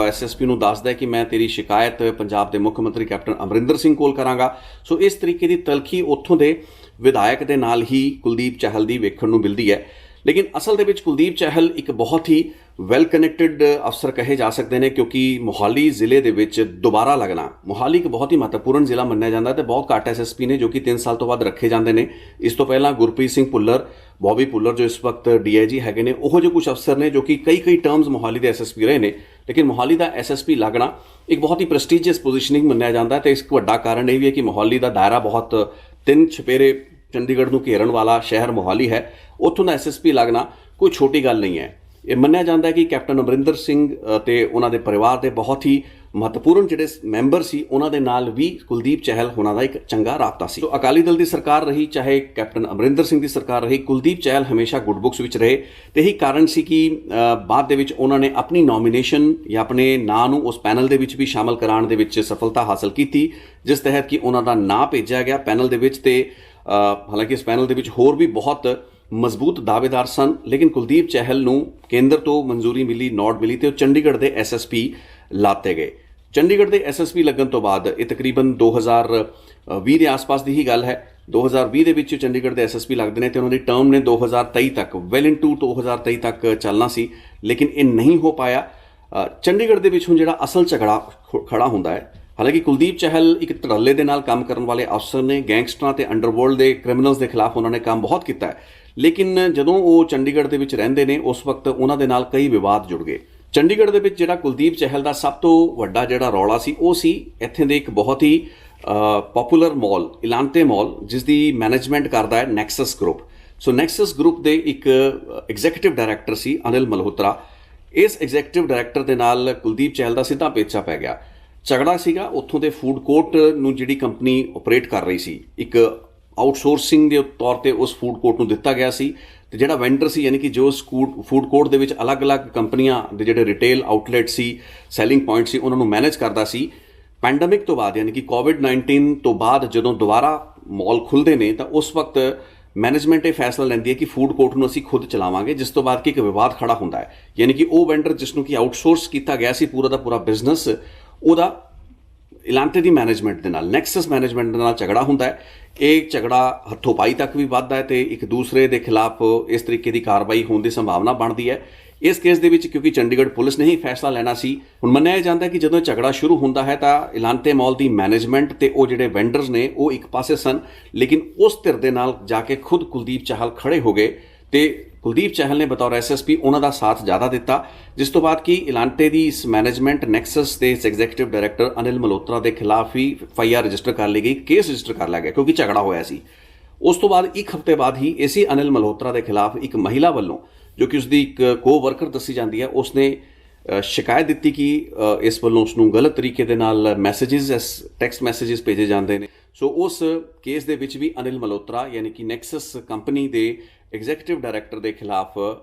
SSP ਨੂੰ ਦੱਸਦਾ ਹੈ ਕਿ ਮੈਂ ਤੇਰੀ ਸ਼ਿਕਾਇਤ ਪੰਜਾਬ ਦੇ ਮੁੱਖ ਮੰਤਰੀ ਕੈਪਟਨ ਅਮਰਿੰਦਰ ਸਿੰਘ ਕੋਲ ਕਰਾਂਗਾ। ਸੋ ਇਸ ਤਰੀਕੇ ਦੀ ਤਲਖੀ ਉੱਥੋਂ ਦੇ ਵਿਧਾਇਕ ਦੇ ਨਾਲ ਹੀ ਕੁਲਦੀਪ ਚਾਹਲ ਦੀ ਵੇਖਣ ਨੂੰ ਮਿਲਦੀ ਹੈ। ਲੇਕਿਨ ਅਸਲ ਦੇ ਵਿੱਚ ਕੁਲਦੀਪ ਚਾਹਲ ਇੱਕ ਬਹੁਤ ਹੀ ਵੈਲ ਕਨੈਕਟਡ ਅਫਸਰ ਕਹੇ ਜਾ ਸਕਦੇ ਨੇ, ਕਿਉਂਕਿ ਮੋਹਾਲੀ ਜ਼ਿਲ੍ਹੇ ਦੇ ਵਿੱਚ ਦੁਬਾਰਾ ਲੱਗਣਾ, ਮੋਹਾਲੀ ਇੱਕ ਬਹੁਤ ਹੀ ਮਹੱਤਵਪੂਰਨ ਜ਼ਿਲ੍ਹਾ ਮੰਨਿਆ ਜਾਂਦਾ ਤੇ ਬਹੁਤ ਘੱਟ SSP ਨੇ ਜੋ ਕਿ 3 ਸਾਲ ਤੋਂ ਬਾਅਦ ਰੱਖੇ ਜਾਂਦੇ ਨੇ। ਇਸ ਤੋਂ ਪਹਿਲਾਂ ਗੁਰਪ੍ਰੀਤ ਸਿੰਘ ਭੁੱਲਰ, ਬੌਬੀ ਭੁੱਲਰ ਜੋ ਇਸ ਵਕਤ DIG ਹੈਗੇ ਨੇ, ਉਹੋ ਜਿਹੇ ਕੁਝ ਅਫਸਰ ਨੇ ਜੋ ਕਿ ਕਈ ਟਰਮਸ ਮੋਹਾਲੀ ਦੇ SSP ਰਹੇ ਨੇ। ਲੇਕਿਨ ਮੋਹਾਲੀ ਦਾ SSP ਲੱਗਣਾ ਇੱਕ ਬਹੁਤ ਹੀ ਪ੍ਰੈਸਟੀਜੀਅਸ ਪੋਜੀਸ਼ਨਿੰਗ ਮੰਨਿਆ ਜਾਂਦਾ ਤੇ ਇਸ ਵੱਡਾ ਕਾਰਨ ਇਹ ਵੀ ਹੈ ਕਿ ਮੋਹਾਲੀ ਦਾ ਦਾਇਰਾ ਬਹੁਤ 3 ਛਪੇਰੇ ਚੰਡੀਗੜ੍ਹ ਨੂੰ ਘੇਰਨ ਵਾਲਾ ਸ਼ਹਿਰ ਮੋਹਾਲੀ ਹੈ। ਉੱਥੋਂ ਦਾ SSP ਲੱਗਣਾ ਕੋਈ ਛੋਟੀ ਗੱਲ ਨਹੀਂ ਹੈ। ਇਹ ਮੰਨਿਆ ਜਾਂਦਾ ਹੈ ਕਿ ਕੈਪਟਨ ਅਮਰਿੰਦਰ ਸਿੰਘ ਤੇ ਉਹਨਾਂ ਦੇ ਪਰਿਵਾਰ ਦੇ ਬਹੁਤ ਹੀ ਮਹੱਤਵਪੂਰਨ ਜਿਹੜੇ ਮੈਂਬਰ ਸੀ, ਉਹਨਾਂ ਦੇ ਨਾਲ ਵੀ ਕੁਲਦੀਪ ਚਾਹਲ ਹੋਣਾ ਦਾ ਇੱਕ ਚੰਗਾ ਰਾਬਤਾ ਸੀ। ਸੋ ਅਕਾਲੀ ਦਲ ਦੀ ਸਰਕਾਰ ਰਹੀ, ਚਾਹੇ ਕੈਪਟਨ ਅਮਰਿੰਦਰ ਸਿੰਘ ਦੀ ਸਰਕਾਰ ਰਹੀ, ਕੁਲਦੀਪ ਚਾਹਲ ਹਮੇਸ਼ਾ ਗੁੱਡ ਬੁੱਕਸ ਵਿੱਚ ਰਹੇ। ਤੇ ਇਹੀ ਕਾਰਨ ਸੀ ਕਿ ਬਾਅਦ ਦੇ ਵਿੱਚ ਉਹਨਾਂ ਨੇ ਆਪਣੀ ਨੋਮੀਨੇਸ਼ਨ ਜਾਂ ਆਪਣੇ ਨਾਂ ਨੂੰ ਉਸ ਪੈਨਲ ਦੇ ਵਿੱਚ ਵੀ ਸ਼ਾਮਲ ਕਰਾਉਣ ਦੇ ਵਿੱਚ ਸਫਲਤਾ ਹਾਸਲ ਕੀਤੀ, ਜਿਸ ਤਹਿਤ ਕਿ ਉਹਨਾਂ ਦਾ ਨਾਂ ਭੇਜਿਆ ਗਿਆ ਪੈਨਲ ਦੇ ਵਿੱਚ। ਤੇ ਹਾਲਾਂਕਿ ਇਸ ਪੈਨਲ ਦੇ ਵਿੱਚ ਹੋਰ ਵੀ ਬਹੁਤ ਮਜ਼ਬੂਤ ਦਾਅਵੇਦਾਰ ਸਨ, ਲੇਕਿਨ ਕੁਲਦੀਪ ਚਾਹਲ ਨੂੰ ਕੇਂਦਰ ਤੋਂ ਮਨਜ਼ੂਰੀ ਮਿਲੀ, ਨੋਟ ਮਿਲੀ ਤੇ ਉਹ ਚੰਡੀਗੜ੍ਹ ਦੇ SSP ਲਾਤੇ ਗਏ। ਚੰਡੀਗੜ੍ਹ ਦੇ SSP ਲੱਗਣ ਤੋਂ ਬਾਅਦ ਇਹ ਤਕਰੀਬਨ 2020 ਦੇ ਆਸ-ਪਾਸ ਦੀ ਹੀ ਗੱਲ ਹੈ। 2020 ਦੇ ਵਿੱਚ ਚੰਡੀਗੜ੍ਹ ਦੇ SSP ਲੱਗਦੇ ਨੇ ਤੇ ਉਹਨਾਂ ਦੀ ਟਰਮ ਨੇ 2023 ਤੱਕ, ਵੈਲ ਇਨਟੂ 2023 ਤੱਕ ਚੱਲਣਾ ਸੀ, ਲੇਕਿਨ ਇਹ ਨਹੀਂ ਹੋ ਪਾਇਆ। ਚੰਡੀਗੜ੍ਹ ਦੇ ਵਿੱਚ ਹੁਣ ਜਿਹੜਾ ਅਸਲ ਝਗੜਾ ਖੜਾ ਹੁੰਦਾ ਹੈ, ਹਾਲਾਂਕਿ ਕੁਲਦੀਪ ਚਾਹਲ ਇੱਕ ਧੜੱਲੇ ਦੇ ਨਾਲ ਕੰਮ ਕਰਨ ਵਾਲੇ ਅਫਸਰ ਨੇ, ਗੈਂਗਸਟਰਾਂ ਤੇ ਅੰਡਰਵਰਲਡ ਦੇ ਕ੍ਰਿਮੀਨਲਸ ਦੇ ਖਿਲਾਫ ਉਹਨਾਂ ਨੇ ਕੰਮ ਬਹੁਤ ਕੀਤਾ ਹੈ, ਲੇਕਿਨ ਜਦੋਂ ਉਹ ਚੰਡੀਗੜ੍ਹ ਦੇ ਵਿੱਚ ਰਹਿੰਦੇ ਨੇ ਉਸ ਵਕਤ ਉਹਨਾਂ ਦੇ ਨਾਲ ਕਈ ਵਿਵਾਦ ਜੁੜ ਗਏ। ਚੰਡੀਗੜ੍ਹ ਦੇ ਵਿੱਚ ਜਿਹੜਾ ਕੁਲਦੀਪ ਚਾਹਲ ਦਾ ਸਭ ਤੋਂ ਵੱਡਾ ਜਿਹੜਾ ਰੌਲਾ ਸੀ ਉਹ ਸੀ ਇੱਥੇ ਦੇ ਇੱਕ ਬਹੁਤ ਹੀ ਪਪੂਲਰ ਮਾਲ, ਇਲਾਂਟੇ ਮਾਲ, ਜਿਸ ਦੀ ਮੈਨੇਜਮੈਂਟ ਕਰਦਾ ਹੈ ਨੈਕਸਸ ਗਰੁੱਪ। ਸੋ ਨੈਕਸਸ ਗਰੁੱਪ ਦੇ ਇੱਕ ਐਗਜ਼ੀਕਿਊਟਿਵ ਡਾਇਰੈਕਟਰ ਸੀ ਅਨਿਲ ਮਲਹੋਤਰਾ। ਇਸ ਐਗਜ਼ੀਕਿਊਟਿਵ ਡਾਇਰੈਕਟਰ ਦੇ ਨਾਲ ਕੁਲਦੀਪ ਚਾਹਲ ਦਾ ਸਿੱਧਾ ਪੇਚਾ ਪੈ ਗਿਆ। ਝਗੜਾ ਸੀਗਾ ਉੱਥੋਂ ਦੇ ਫੂਡ ਕੋਰਟ ਨੂੰ, ਜਿਹੜੀ ਕੰਪਨੀ ਆਪਰੇਟ ਕਰ ਰਹੀ ਸੀ, ਇੱਕ ਆਊਟਸੋਰਸਿੰਗ ਦੇ ਤੌਰ ਤੇ ਉਸ ਫੂਡ ਕੋਰਟ ਨੂੰ ਦਿੱਤਾ ਗਿਆ ਸੀ। ਤੇ ਜਿਹੜਾ ਵੈਂਡਰ ਸੀ, ਯਾਨੀ ਕਿ ਜੋ ਫੂਡ ਕੋਰਟ ਦੇ ਵਿੱਚ ਅਲੱਗ-ਅਲੱਗ ਕੰਪਨੀਆਂ ਦੇ ਜਿਹੜੇ ਰਿਟੇਲ ਆਊਟਲੈਟ ਸੀ, ਸੈਲਿੰਗ ਪੁਆਇੰਟ ਸੀ, ਉਹਨਾਂ ਨੂੰ ਮੈਨੇਜ ਕਰਦਾ ਸੀ। ਪੈਂਡੇਮਿਕ ਤੋਂ ਬਾਅਦ, ਯਾਨੀ ਕਿ COVID-19 ਤੋਂ ਬਾਅਦ ਜਦੋਂ ਦੁਬਾਰਾ ਮਾਲ ਖੁੱਲ੍ਹਦੇ ਨੇ ਤਾਂ ਉਸ ਵਕਤ ਮੈਨੇਜਮੈਂਟ ਇਹ ਫੈਸਲਾ ਲੈਂਦੀ ਹੈ ਕਿ ਫੂਡ ਕੋਰਟ ਨੂੰ ਅਸੀਂ ਖੁਦ ਚਲਾਵਾਂਗੇ, ਜਿਸ ਤੋਂ ਬਾਅਦ ਕਿ ਇੱਕ ਵਿਵਾਦ ਖੜਾ ਹੁੰਦਾ ਹੈ। ਯਾਨੀ ਕਿ ਉਹ ਵੈਂਡਰ ਜਿਸ ਨੂੰ ਕਿ ਆਊਟਸੋਰਸ ਕੀਤਾ ਗਿਆ ਸੀ ਪੂਰਾ ਦਾ ਪੂਰਾ ਬਿਜ਼ਨਸ, ਉਹਦਾ ਇਲਾਂਟੇ ਦੀ ਮੈਨੇਜਮੈਂਟ ਦੇ ਨਾਲ, ਨੈਕਸਸ ਮੈਨੇਜਮੈਂਟ ਦੇ ਨਾਲ ਝਗੜਾ ਹੁੰਦਾ ਹੈ। ਇਹ ਝਗੜਾ ਹੱਥੋਂ ਪਾਈ ਤੱਕ ਵੀ ਵੱਧਦਾ ਹੈ ਤੇ ਇੱਕ ਦੂਸਰੇ ਦੇ ਖਿਲਾਫ ਇਸ ਤਰੀਕੇ ਦੀ ਕਾਰਵਾਈ ਹੋਣ ਦੀ ਸੰਭਾਵਨਾ ਬਣਦੀ ਹੈ। ਇਸ ਕੇਸ ਦੇ ਵਿੱਚ ਕਿਉਂਕਿ ਚੰਡੀਗੜ੍ਹ ਪੁਲਿਸ ਨੇ ਹੀ ਫੈਸਲਾ ਲੈਣਾ ਸੀ। ਹੁਣ ਮੰਨਿਆ ਜਾਂਦਾ ਹੈ ਕਿ ਜਦੋਂ ਝਗੜਾ ਸ਼ੁਰੂ ਹੁੰਦਾ ਹੈ ਤਾਂ ਇਲਾਂਟੇ ਮਾਲ ਦੀ ਮੈਨੇਜਮੈਂਟ ਤੇ ਉਹ ਜਿਹੜੇ ਵੈਂਡਰਸ ਨੇ ਉਹ ਇੱਕ ਪਾਸੇ ਸਨ, ਲੇਕਿਨ ਉਸ ਧਿਰ ਦੇ ਨਾਲ ਜਾ ਕੇ ਖੁਦ ਕੁਲਦੀਪ ਚਾਹਲ ਖੜੇ ਹੋ ਗਏ ਤੇ ਕੁਲਦੀਪ ਚਾਹਲ ਨੇ ਬਤੌਰ SSP ਉਹਨਾਂ ਦਾ ਸਾਥ ਜ਼ਿਆਦਾ ਦਿੱਤਾ, ਜਿਸ ਤੋਂ ਬਾਅਦ ਕਿ ਇਲਾਂਟੇ ਦੀ ਇਸ ਮੈਨੇਜਮੈਂਟ ਨੈਕਸਸ ਦੇ ਇਸ ਐਗਜ਼ੀਕਿਊਟਿਵ ਡਾਇਰੈਕਟਰ ਅਨਿਲ ਮਲਹੋਤਰਾ ਦੇ ਖਿਲਾਫ ਹੀ FIR ਰਜਿਸਟਰ ਕਰ ਲਈ ਗਈ, ਕੇਸ ਰਜਿਸਟਰ ਕਰ ਲਿਆ ਗਿਆ ਕਿਉਂਕਿ ਝਗੜਾ ਹੋਇਆ ਸੀ। ਉਸ ਤੋਂ ਬਾਅਦ ਇੱਕ ਹਫ਼ਤੇ ਬਾਅਦ ਹੀ ਇਸੇ ਅਨਿਲ ਮਲਹੋਤਰਾ ਦੇ ਖਿਲਾਫ ਇੱਕ ਮਹਿਲਾ ਵੱਲੋਂ, ਜੋ ਕਿ ਉਸਦੀ ਇੱਕ ਕੋ-ਵਰਕਰ ਦੱਸੀ ਜਾਂਦੀ ਹੈ, ਉਸਨੇ ਸ਼ਿਕਾਇਤ ਦਿੱਤੀ ਕਿ ਇਸ ਵੱਲੋਂ ਉਸਨੂੰ ਗਲਤ ਤਰੀਕੇ ਦੇ ਨਾਲ ਮੈਸੇजेस, ਟੈਕਸਟ ਮੈਸੇजेस ਭੇਜੇ ਜਾਂਦੇ ਨੇ। ਸੋ ਉਸ ਕੇਸ ਦੇ ਵਿੱਚ ਵੀ ਅਨਿਲ ਮਲਹੋਤਰਾ ਯਾਨੀ ਕਿ ਨੈਕਸਸ ਕੰਪਨੀ ਦੇ ਐਗਜ਼ੀਕਿਊਟਿਵ ਡਾਇਰੈਕਟਰ ਦੇ ਖਿਲਾਫ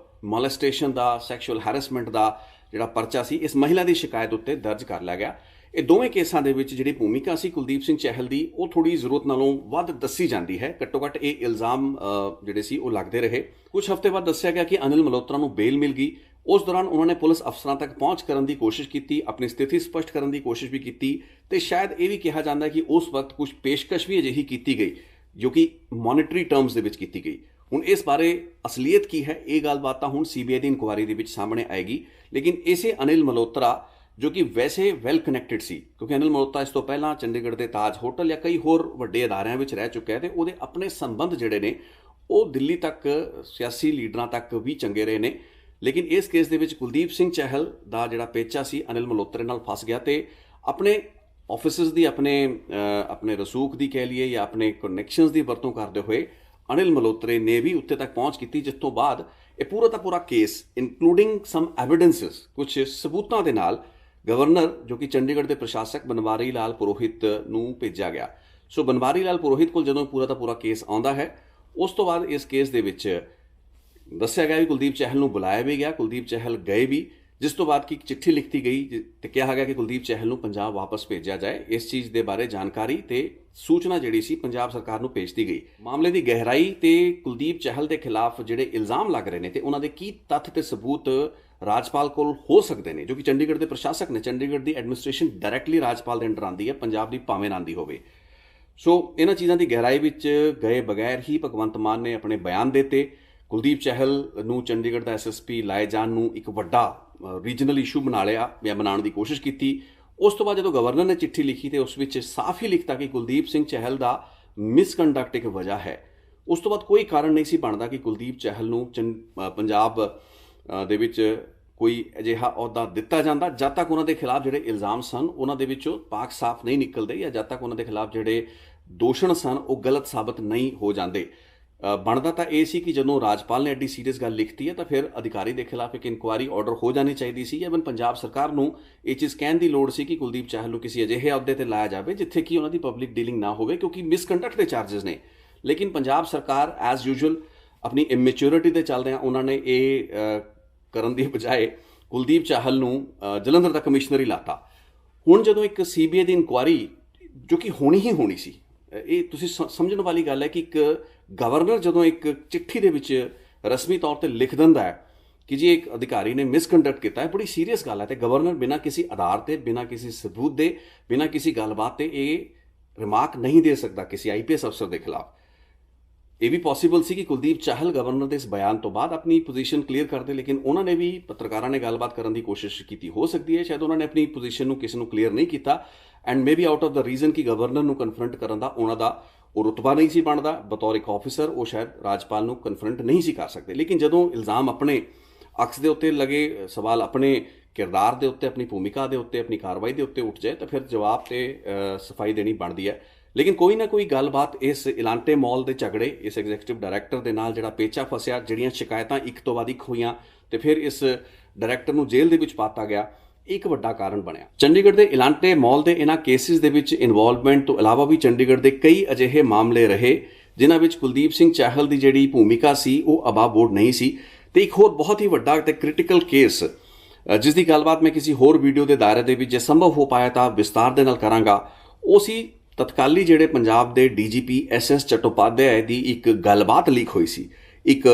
ਮੋਲੈਸਟੇਸ਼ਨ ਦਾ, ਸੈਕਸ਼ੂਅਲ ਹੈਰੈਸਮੈਂਟ ਦਾ ਜਿਹੜਾ ਪਰਚਾ ਸੀ ਇਸ ਮਹਿਲਾ ਦੀ ਸ਼ਿਕਾਇਤ ਉੱਤੇ ਦਰਜ ਕਰ ਲਿਆ ਗਿਆ। ਇਹ ਦੋਵੇਂ ਕੇਸਾਂ ਦੇ ਵਿੱਚ ਜਿਹੜੀ ਭੂਮਿਕਾ ਸੀ ਕੁਲਦੀਪ ਸਿੰਘ ਚਹਿਲ ਦੀ, ਉਹ ਥੋੜੀ ਜ਼ਰੂਰਤ ਨਾਲੋਂ ਵੱਧ ਦੱਸੀ ਜਾਂਦੀ ਹੈ। ਘੱਟੋ ਘੱਟ ਇਹ ਇਲਜ਼ਾਮ ਜਿਹੜੇ ਸੀ ਉਹ ਲੱਗਦੇ ਰਹੇ। ਕੁਝ ਹਫ਼ਤੇ ਬਾਅਦ ਦੱਸਿਆ ਗਿਆ ਕਿ ਅਨਿਲ ਮਲਹੋਤਰਾ ਨੂੰ ਬੇਲ ਮਿਲ ਗਈ। ਉਸ ਦੌਰਾਨ ਉਹਨਾਂ ਨੇ ਪੁਲਿਸ ਅਫਸਰਾਂ ਤੱਕ ਪਹੁੰਚ ਕਰਨ ਦੀ ਕੋਸ਼ਿਸ਼ ਕੀਤੀ, ਆਪਣੀ ਸਥਿਤੀ ਸਪਸ਼ਟ ਕਰਨ ਦੀ ਕੋਸ਼ਿਸ਼ ਵੀ ਕੀਤੀ ਤੇ ਸ਼ਾਇਦ ਇਹ ਵੀ ਕਿਹਾ ਜਾਂਦਾ ਕਿ ਉਸ ਵਕਤ ਕੁਝ ਪੇਸ਼ਕਸ਼ ਵੀ ਅਜਿਹੀ ਕੀਤੀ ਗਈ ਜੋ ਕਿ ਮੋਨਿਟਰੀ ਟਰਮਸ ਦੇ ਵਿੱਚ ਕੀਤੀ ਗਈ। ਹੁਣ ਇਸ ਬਾਰੇ ਅਸਲੀਅਤ ਕੀ ਹੈ, ਇਹ ਗੱਲਬਾਤ ਤਾਂ ਹੁਣ ਸੀਬੀਆਈ ਦੀ ਇਨਕੁਆਇਰੀ ਦੇ ਵਿੱਚ ਸਾਹਮਣੇ ਆਏਗੀ। ਲੇਕਿਨ ਇਸੇ ਅਨਿਲ ਮਲਹੋਤਰਾ ਜੋ ਕਿ ਵੈਸੇ ਵੈਲ ਕਨੈਕਟਡ ਸੀ, ਕਿਉਂਕਿ ਅਨਿਲ ਮਲਹੋਤਰਾ ਇਸ ਤੋਂ ਪਹਿਲਾਂ ਚੰਡੀਗੜ੍ਹ ਦੇ ਤਾਜ ਹੋਟਲ ਜਾਂ ਕਈ ਹੋਰ ਵੱਡੇ ਅਦਾਰਿਆਂ ਵਿੱਚ ਰਹਿ ਚੁੱਕਿਆ ਹੈ ਤੇ ਉਹਦੇ ਆਪਣੇ ਸੰਬੰਧ ਜਿਹੜੇ ਨੇ ਉਹ ਦਿੱਲੀ ਤੱਕ ਸਿਆਸੀ ਲੀਡਰਾਂ ਤੱਕ ਵੀ ਚੰਗੇ ਰਹੇ ਨੇ। ਲੇਕਿਨ ਇਸ ਕੇਸ ਦੇ ਵਿੱਚ ਕੁਲਦੀਪ ਸਿੰਘ ਚਹਿਲ ਦਾ ਜਿਹੜਾ ਪੇਚਾ ਸੀ ਅਨਿਲ ਮਲਹੋਤਰੇ ਨਾਲ ਫਸ ਗਿਆ ਤੇ ਆਪਣੇ ਆਫਿਸਿਸ ਦੀ, ਆਪਣੇ ਰਸੂਖ ਦੀ ਕਹਿ ਲਈਏ ਜਾਂ ਆਪਣੇ ਕਨੈਕਸ਼ਨਸ ਦੀ ਵਰਤੋਂ ਕਰਦੇ ਹੋਏ ਅਨਿਲ ਮਲਹੋਤਰੇ ਨੇ ਵੀ ਉੱਤੇ ਤੱਕ ਪਹੁੰਚ ਕੀਤੀ, ਜਿਸ ਤੋਂ ਬਾਅਦ ਇਹ ਪੂਰਾ ਦਾ ਪੂਰਾ ਕੇਸ ਇਨਕਲੂਡਿੰਗ ਸਮ ਐਵੀਡੈਂਸਿਸ, ਕੁਝ ਸਬੂਤਾਂ ਦੇ ਨਾਲ ਗਵਰਨਰ ਜੋ ਕਿ ਚੰਡੀਗੜ੍ਹ ਦੇ ਪ੍ਰਸ਼ਾਸਕ ਬਨਵਾਰੀ ਲਾਲ ਪੁਰੋਹਿਤ ਨੂੰ ਭੇਜਿਆ ਗਿਆ। ਸੋ ਬਨਵਾਰੀ ਲਾਲ ਪੁਰੋਹਿਤ ਕੋਲ ਜਦੋਂ ਪੂਰਾ ਦਾ ਪੂਰਾ ਕੇਸ ਆਉਂਦਾ ਹੈ, ਉਸ ਤੋਂ ਬਾਅਦ ਇਸ ਕੇਸ ਦੇ ਵਿੱਚ ਦੱਸਿਆ ਗਿਆ ਵੀ ਕੁਲਦੀਪ ਚਹਿਲ ਨੂੰ ਬੁਲਾਇਆ ਵੀ ਗਿਆ, ਕੁਲਦੀਪ ਚਹਿਲ ਗਏ ਵੀ, ਜਿਸ ਤੋਂ ਬਾਅਦ ਕਿ ਇੱਕ ਚਿੱਠੀ ਲਿਖਤੀ ਗਈ ਤੇ ਕਿਹਾ ਗਿਆ ਕਿ ਕੁਲਦੀਪ ਚਹਿਲ ਨੂੰ ਪੰਜਾਬ ਵਾਪਸ ਭੇਜਿਆ ਜਾਏ। ਇਸ ਚੀਜ਼ ਦੇ ਬਾਰੇ ਜਾਣਕਾਰੀ ਤੇ ਸੂਚਨਾ ਜਿਹੜੀ ਸੀ ਪੰਜਾਬ ਸਰਕਾਰ ਨੂੰ ਭੇਜਤੀ ਗਈ। ਮਾਮਲੇ ਦੀ ਗਹਿਰਾਈ ਤੇ ਕੁਲਦੀਪ ਚਹਿਲ ਦੇ ਖਿਲਾਫ ਜਿਹੜੇ ਇਲਜ਼ਾਮ ਲੱਗ ਰਹੇ ਨੇ ਤੇ ਉਹਨਾਂ ਦੇ ਕੀ ਤੱਥ ਤੇ ਸਬੂਤ ਰਾਜਪਾਲ ਕੋਲ ਹੋ ਸਕਦੇ ਨੇ, ਜੋ ਕਿ ਚੰਡੀਗੜ੍ਹ ਦੇ ਪ੍ਰਸ਼ਾਸਕ ਨੇ। ਚੰਡੀਗੜ੍ਹ ਦੀ ਐਡਮਿਨਿਸਟ੍ਰੇਸ਼ਨ ਡਾਇਰੈਕਟਲੀ ਰਾਜਪਾਲ ਦੇ ਅੰਡਰ ਆਉਂਦੀ ਹੈ, ਪੰਜਾਬ ਦੀ ਭਾਵੇਂ ਨਾ ਆਉਂਦੀ ਹੋਵੇ। ਸੋ ਇਹਨਾਂ ਚੀਜ਼ਾਂ ਦੀ ਗਹਿਰਾਈ ਵਿੱਚ ਗਏ ਬਗੈਰ ਹੀ ਭਗਵੰਤ ਮਾਨ ਨੇ ਆਪਣੇ ਬਿਆਨ ਦਿੱਤੇ। ਕੁਲਦੀਪ ਚਹਿਲ ਨੂੰ ਚੰਡੀਗੜ੍ਹ ਦਾ ਐਸਐਸਪੀ ਲਾਏ ਜਾਣ ਨੂੰ ਇੱਕ ਵੱਡਾ ਰੀਜਨਲ ਇਸ਼ੂ ਬਣਾ ਲਿਆ ਜਾਂ ਬਣਾਉਣ ਦੀ ਕੋਸ਼ਿਸ਼ ਕੀਤੀ। ਉਸ ਤੋਂ ਬਾਅਦ ਜਦੋਂ ਗਵਰਨਰ ਨੇ ਚਿੱਠੀ ਲਿਖੀ ਤੇ ਉਸ ਵਿੱਚ ਸਾਫ਼ ਹੀ ਲਿਖਤਾ ਕਿ ਕੁਲਦੀਪ ਸਿੰਘ ਚਹਿਲ ਦਾ ਮਿਸਕੰਡਕਟ ਇੱਕ ਵਜ੍ਹਾ ਹੈ। ਉਸ ਤੋਂ ਬਾਅਦ ਕੋਈ ਕਾਰਨ ਨਹੀਂ ਸੀ ਬਣਦਾ ਕਿ ਕੁਲਦੀਪ ਚਹਿਲ ਨੂੰ ਪੰਜਾਬ ਦੇ ਵਿੱਚ ਕੋਈ ਅਜਿਹਾ ਅਹੁਦਾ ਦਿੱਤਾ ਜਾਂਦਾ ਜਦ ਤੱਕ ਉਹਨਾਂ ਦੇ ਖਿਲਾਫ ਜਿਹੜੇ ਇਲਜ਼ਾਮ ਸਨ ਉਹਨਾਂ ਦੇ ਵਿੱਚੋਂ ਪਾਕ ਸਾਫ਼ ਨਹੀਂ ਨਿਕਲਦੇ ਜਾਂ ਜਦ ਤੱਕ ਉਹਨਾਂ ਦੇ ਖਿਲਾਫ ਜਿਹੜੇ ਦੋਸ਼ਣ ਸਨ ਉਹ ਗਲਤ ਸਾਬਤ ਨਹੀਂ ਹੋ ਜਾਂਦੇ। ਬਣਦਾ ਤਾਂ ਇਹ ਸੀ ਕਿ ਜਦੋਂ ਰਾਜਪਾਲ ਨੇ ਐਡੀ ਸੀਰੀਅਸ ਗੱਲ ਲਿਖਤੀ ਹੈ ਤਾਂ ਫਿਰ ਅਧਿਕਾਰੀ ਦੇ ਖਿਲਾਫ ਇੱਕ ਇਨਕੁਆਇਰੀ ਆਰਡਰ ਹੋ ਜਾਣੀ ਚਾਹੀਦੀ ਸੀ। ਜਾਂ ਪੰਜਾਬ ਸਰਕਾਰ ਨੂੰ ਇਹ ਚੀਜ਼ ਕਹਿਣ ਦੀ ਲੋੜ ਸੀ ਕਿ ਕੁਲਦੀਪ ਚਹਿਲ ਨੂੰ ਕਿਸੇ ਅਜਿਹੇ ਅਹੁਦੇ ਤੇ ਲਾਇਆ ਜਾਵੇ ਜਿੱਥੇ ਕਿ ਉਹਨਾਂ ਦੀ ਪਬਲਿਕ ਡੀਲਿੰਗ ਨਾ ਹੋਵੇ, ਕਿਉਂਕਿ ਮਿਸਕੰਡਕਟ ਦੇ ਚਾਰजेस ਨੇ। ਲੇਕਿਨ ਪੰਜਾਬ ਸਰਕਾਰ ਐਜ਼ ਯੂਜੂਅਲ ਆਪਣੀ ਇਮੈਚੁਰਿਟੀ ਦੇ ਚੱਲਦਿਆਂ ਉਹਨਾਂ ਨੇ ਇਹ ਕਰਨ ਦੀ ਬਜਾਏ ਕੁਲਦੀਪ ਚਹਿਲ ਨੂੰ ਜਲੰਧਰ ਦਾ ਕਮਿਸ਼ਨਰ ਹੀ ਲਾਤਾ। ਹੁਣ ਜਦੋਂ ਇੱਕ ਸੀਬੀਆਈ ਦੀ ਇਨਕੁਆਇਰੀ ਜੋ ਕਿ ਹੋਣੀ ਹੀ ਹੋਣੀ ਸੀ, ਇਹ ਤੁਸੀਂ ਸਮਝਣ ਵਾਲੀ ਗੱਲ ਹੈ ਕਿ ਇੱਕ ਗਵਰਨਰ ਜਦੋਂ ਇੱਕ ਚਿੱਠੀ ਦੇ ਵਿੱਚ ਰਸਮੀ ਤੌਰ ਤੇ ਲਿਖ ਦਿੰਦਾ ਹੈ ਕਿ ਜੀ ਇੱਕ ਅਧਿਕਾਰੀ ਨੇ ਮਿਸਕੰਡਕਟ ਕੀਤਾ ਹੈ, ਬੜੀ ਸੀਰੀਅਸ ਗੱਲ ਹੈ ਤੇ ਗਵਰਨਰ ਬਿਨਾਂ ਕਿਸੇ ਆਧਾਰ ਤੇ, ਬਿਨਾਂ ਕਿਸੇ ਸਬੂਤ ਦੇ, ਬਿਨਾਂ ਕਿਸੇ ਗੱਲਬਾਤ ਤੇ ਇਹ ਰਿਮਾਰਕ ਨਹੀਂ ਦੇ ਸਕਦਾ ਕਿਸੇ ਆਈਪੀਐਸ ਅਫਸਰ ਦੇ ਖਿਲਾਫ। ਇਹ ਵੀ ਪੋਸੀਬਲ ਸੀ ਕਿ ਕੁਲਦੀਪ ਚਾਹਲ ਗਵਰਨਰ ਦੇ ਇਸ ਬਿਆਨ ਤੋਂ ਬਾਅਦ ਆਪਣੀ ਪੋਜੀਸ਼ਨ ਕਲੀਅਰ ਕਰਦੇ, ਲੇਕਿਨ ਉਹਨਾਂ ਨੇ ਵੀ ਪੱਤਰਕਾਰਾਂ ਨੇ ਗੱਲਬਾਤ ਕਰਨ ਦੀ ਕੋਸ਼ਿਸ਼ ਕੀਤੀ। ਹੋ ਸਕਦੀ ਹੈ ਸ਼ਾਇਦ ਉਹਨਾਂ ਨੇ ਆਪਣੀ ਪੋਜੀਸ਼ਨ ਨੂੰ ਕਿਸੇ ਨੂੰ ਕਲੀਅਰ ਨਹੀਂ ਕੀਤਾ and maybe out of the reason ਕਿ ਗਵਰਨਰ ਨੂੰ ਕਨਫਰੰਟ ਕਰਨ ਦਾ ਉਹਨਾਂ ਦਾ ਉਹ ਰੁਤਬਾ ਨਹੀਂ ਸੀ ਬਣਦਾ। ਬਤੌਰ ਇੱਕ ਆਫਿਸਰ ਉਹ ਸ਼ਾਇਦ ਰਾਜਪਾਲ ਨੂੰ ਕਨਫਰੰਟ ਨਹੀਂ ਸੀ ਕਰ ਸਕਦੇ। ਲੇਕਿਨ ਜਦੋਂ ਇਲਜ਼ਾਮ ਆਪਣੇ ਅਕਸ ਦੇ ਉੱਤੇ ਲੱਗੇ, ਸਵਾਲ ਆਪਣੇ ਕਿਰਦਾਰ ਦੇ ਉੱਤੇ, ਆਪਣੀ ਭੂਮਿਕਾ ਦੇ ਉੱਤੇ, ਆਪਣੀ ਕਾਰਵਾਈ ਦੇ ਉੱਤੇ ਉੱਠ ਜਾਏ ਤਾਂ ਫਿਰ ਜਵਾਬ ਤੇ ਸਫਾਈ ਦੇਣੀ ਬਣਦੀ ਹੈ। ਲੇਕਿਨ ਕੋਈ ਨਾ ਕੋਈ ਗੱਲਬਾਤ ਇਸ ਇਲਾਂਟੇ ਮਾਲ ਦੇ ਝਗੜੇ, ਇਸ ਐਗਜ਼ੀਕਿਊਟਿਵ ਡਾਇਰੈਕਟਰ ਦੇ ਨਾਲ ਜਿਹੜਾ ਪੇਚਾ ਫਸਿਆ, ਜਿਹੜੀਆਂ ਸ਼ਿਕਾਇਤਾਂ ਇੱਕ ਤੋਂ ਬਾਅਦ ਇੱਕ ਹੋਈਆਂ ਤੇ ਫਿਰ ਇਸ ਡਾਇਰੈਕਟਰ ਨੂੰ ਜੇਲ੍ਹ ਦੇ ਵਿੱਚ ਪਾਤਾ ਗਿਆ, ਇੱਕ ਵੱਡਾ ਕਾਰਨ ਬਣਿਆ। ਚੰਡੀਗੜ੍ਹ ਦੇ ਇਲਾਂਟੇ ਮਾਲ ਦੇ ਇਹਨਾਂ ਕੇਸਿਸ ਦੇ ਵਿੱਚ ਇਨਵੋਲਵਮੈਂਟ ਤੋਂ ਇਲਾਵਾ ਵੀ ਚੰਡੀਗੜ੍ਹ ਦੇ ਕਈ ਅਜਿਹੇ ਮਾਮਲੇ ਰਹੇ ਜਿਨ੍ਹਾਂ ਵਿੱਚ ਕੁਲਦੀਪ ਸਿੰਘ ਚਾਹਲ ਦੀ ਜਿਹੜੀ ਭੂਮਿਕਾ ਸੀ ਉਹ ਅਬਾਵ ਬੋਰਡ ਨਹੀਂ ਸੀ। ਤੇ ਇੱਕ ਹੋਰ ਬਹੁਤ ਹੀ ਵੱਡਾ ਤੇ ਕ੍ਰਿਟੀਕਲ ਕੇਸ ਜਿਸ ਦੀ ਗੱਲਬਾਤ ਮੈਂ ਕਿਸੇ ਹੋਰ ਵੀਡੀਓ ਦੇ ਦਾਇਰੇ ਦੇ ਵਿੱਚ ਜੇ ਸੰਭਵ ਹੋ ਪਾਇਆ ਤਾਂ ਵਿਸਤਾਰ ਦੇ ਨਾਲ ਕਰਾਂਗਾ। ਉਹ ਸੀ ਤਤਕਾਲੀ ਜਿਹੜੇ ਪੰਜਾਬ ਦੇ ਡੀਜੀਪੀ ਐਸ ਚਟੋਪਾਧਿਆਏ ਦੀ ਇੱਕ ਗੱਲਬਾਤ ਲੀਕ ਹੋਈ ਸੀ, ਇੱਕ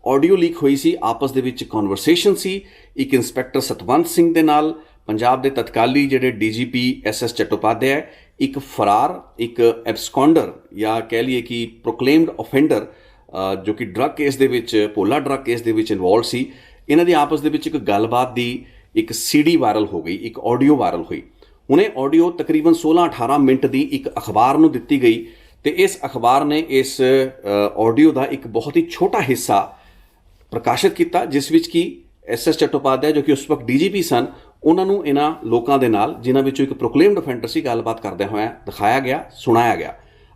ਆਡੀਓ ਲੀਕ ਹੋਈ ਸੀ, ਆਪਸ ਦੇ ਵਿੱਚ ਕਨਵਰਸੇਸ਼ਨ ਸੀ ਇੱਕ ਇੰਸਪੈਕਟਰ ਸਤਵੰਤ ਸਿੰਘ ਦੇ ਨਾਲ। ਪੰਜਾਬ ਦੇ ਤਤਕਾਲੀ ਜਿਹੜੇ ਡੀਜੀਪੀ ਐਸ ਚਟੋਪਾਧਿਆਏ ਇੱਕ ਫਰਾਰ, ਇੱਕ ਐਬਸਕੌਂਡਰ ਜਾਂ ਕਹਿ ਲਈਏ ਕਿ ਪ੍ਰੋਕਲੇਮਡ ਆਫੈਂਡਰ ਜੋ ਕਿ ਡਰੱਗ ਕੇਸ ਦੇ ਵਿੱਚ, ਭੋਲਾ ਡਰੱਗ ਕੇਸ ਦੇ ਵਿੱਚ ਇਨਵੋਲਵ ਸੀ। ਇਹਨਾਂ ਦੀ ਆਪਸ ਦੇ ਵਿੱਚ ਇੱਕ ਗੱਲਬਾਤ ਦੀ ਇੱਕ ਸੀਡੀ ਵਾਇਰਲ ਹੋ ਗਈ, ਇੱਕ ਆਡੀਓ ਵਾਇਰਲ ਹੋਈ। ਹੁਣ ਇਹ ਆਡੀਓ ਤਕਰੀਬਨ 16-18 ਮਿੰਟ ਦੀ ਇੱਕ ਅਖਬਾਰ ਨੂੰ ਦਿੱਤੀ ਗਈ ਤੇ ਇਸ ਅਖਬਾਰ ਨੇ ਇਸ ਆਡੀਓ ਦਾ ਇੱਕ ਬਹੁਤ ਹੀ ਛੋਟਾ ਹਿੱਸਾ ਪ੍ਰਕਾਸ਼ਿਤ ਕੀਤਾ ਜਿਸ ਵਿੱਚ ਕਿ ਐਸ ਚਟੋਪਾਧਿਆਏ ਜੋ ਕਿ ਉਸ ਵਕਤ ਡੀਜੀਪੀ ਸਨ ਉਹਨਾਂ ਨੂੰ ਇਹਨਾਂ ਲੋਕਾਂ ਦੇ ਨਾਲ, ਜਿਨ੍ਹਾਂ ਵਿੱਚੋਂ ਇੱਕ ਪ੍ਰੋਕਲੇਮਡ ਅਫੈਂਡਰ ਸੀ, ਗੱਲਬਾਤ ਕਰਦਿਆਂ ਹੋਇਆਂ ਦਿਖਾਇਆ ਗਿਆ, ਸੁਣਾਇਆ ਗਿਆ।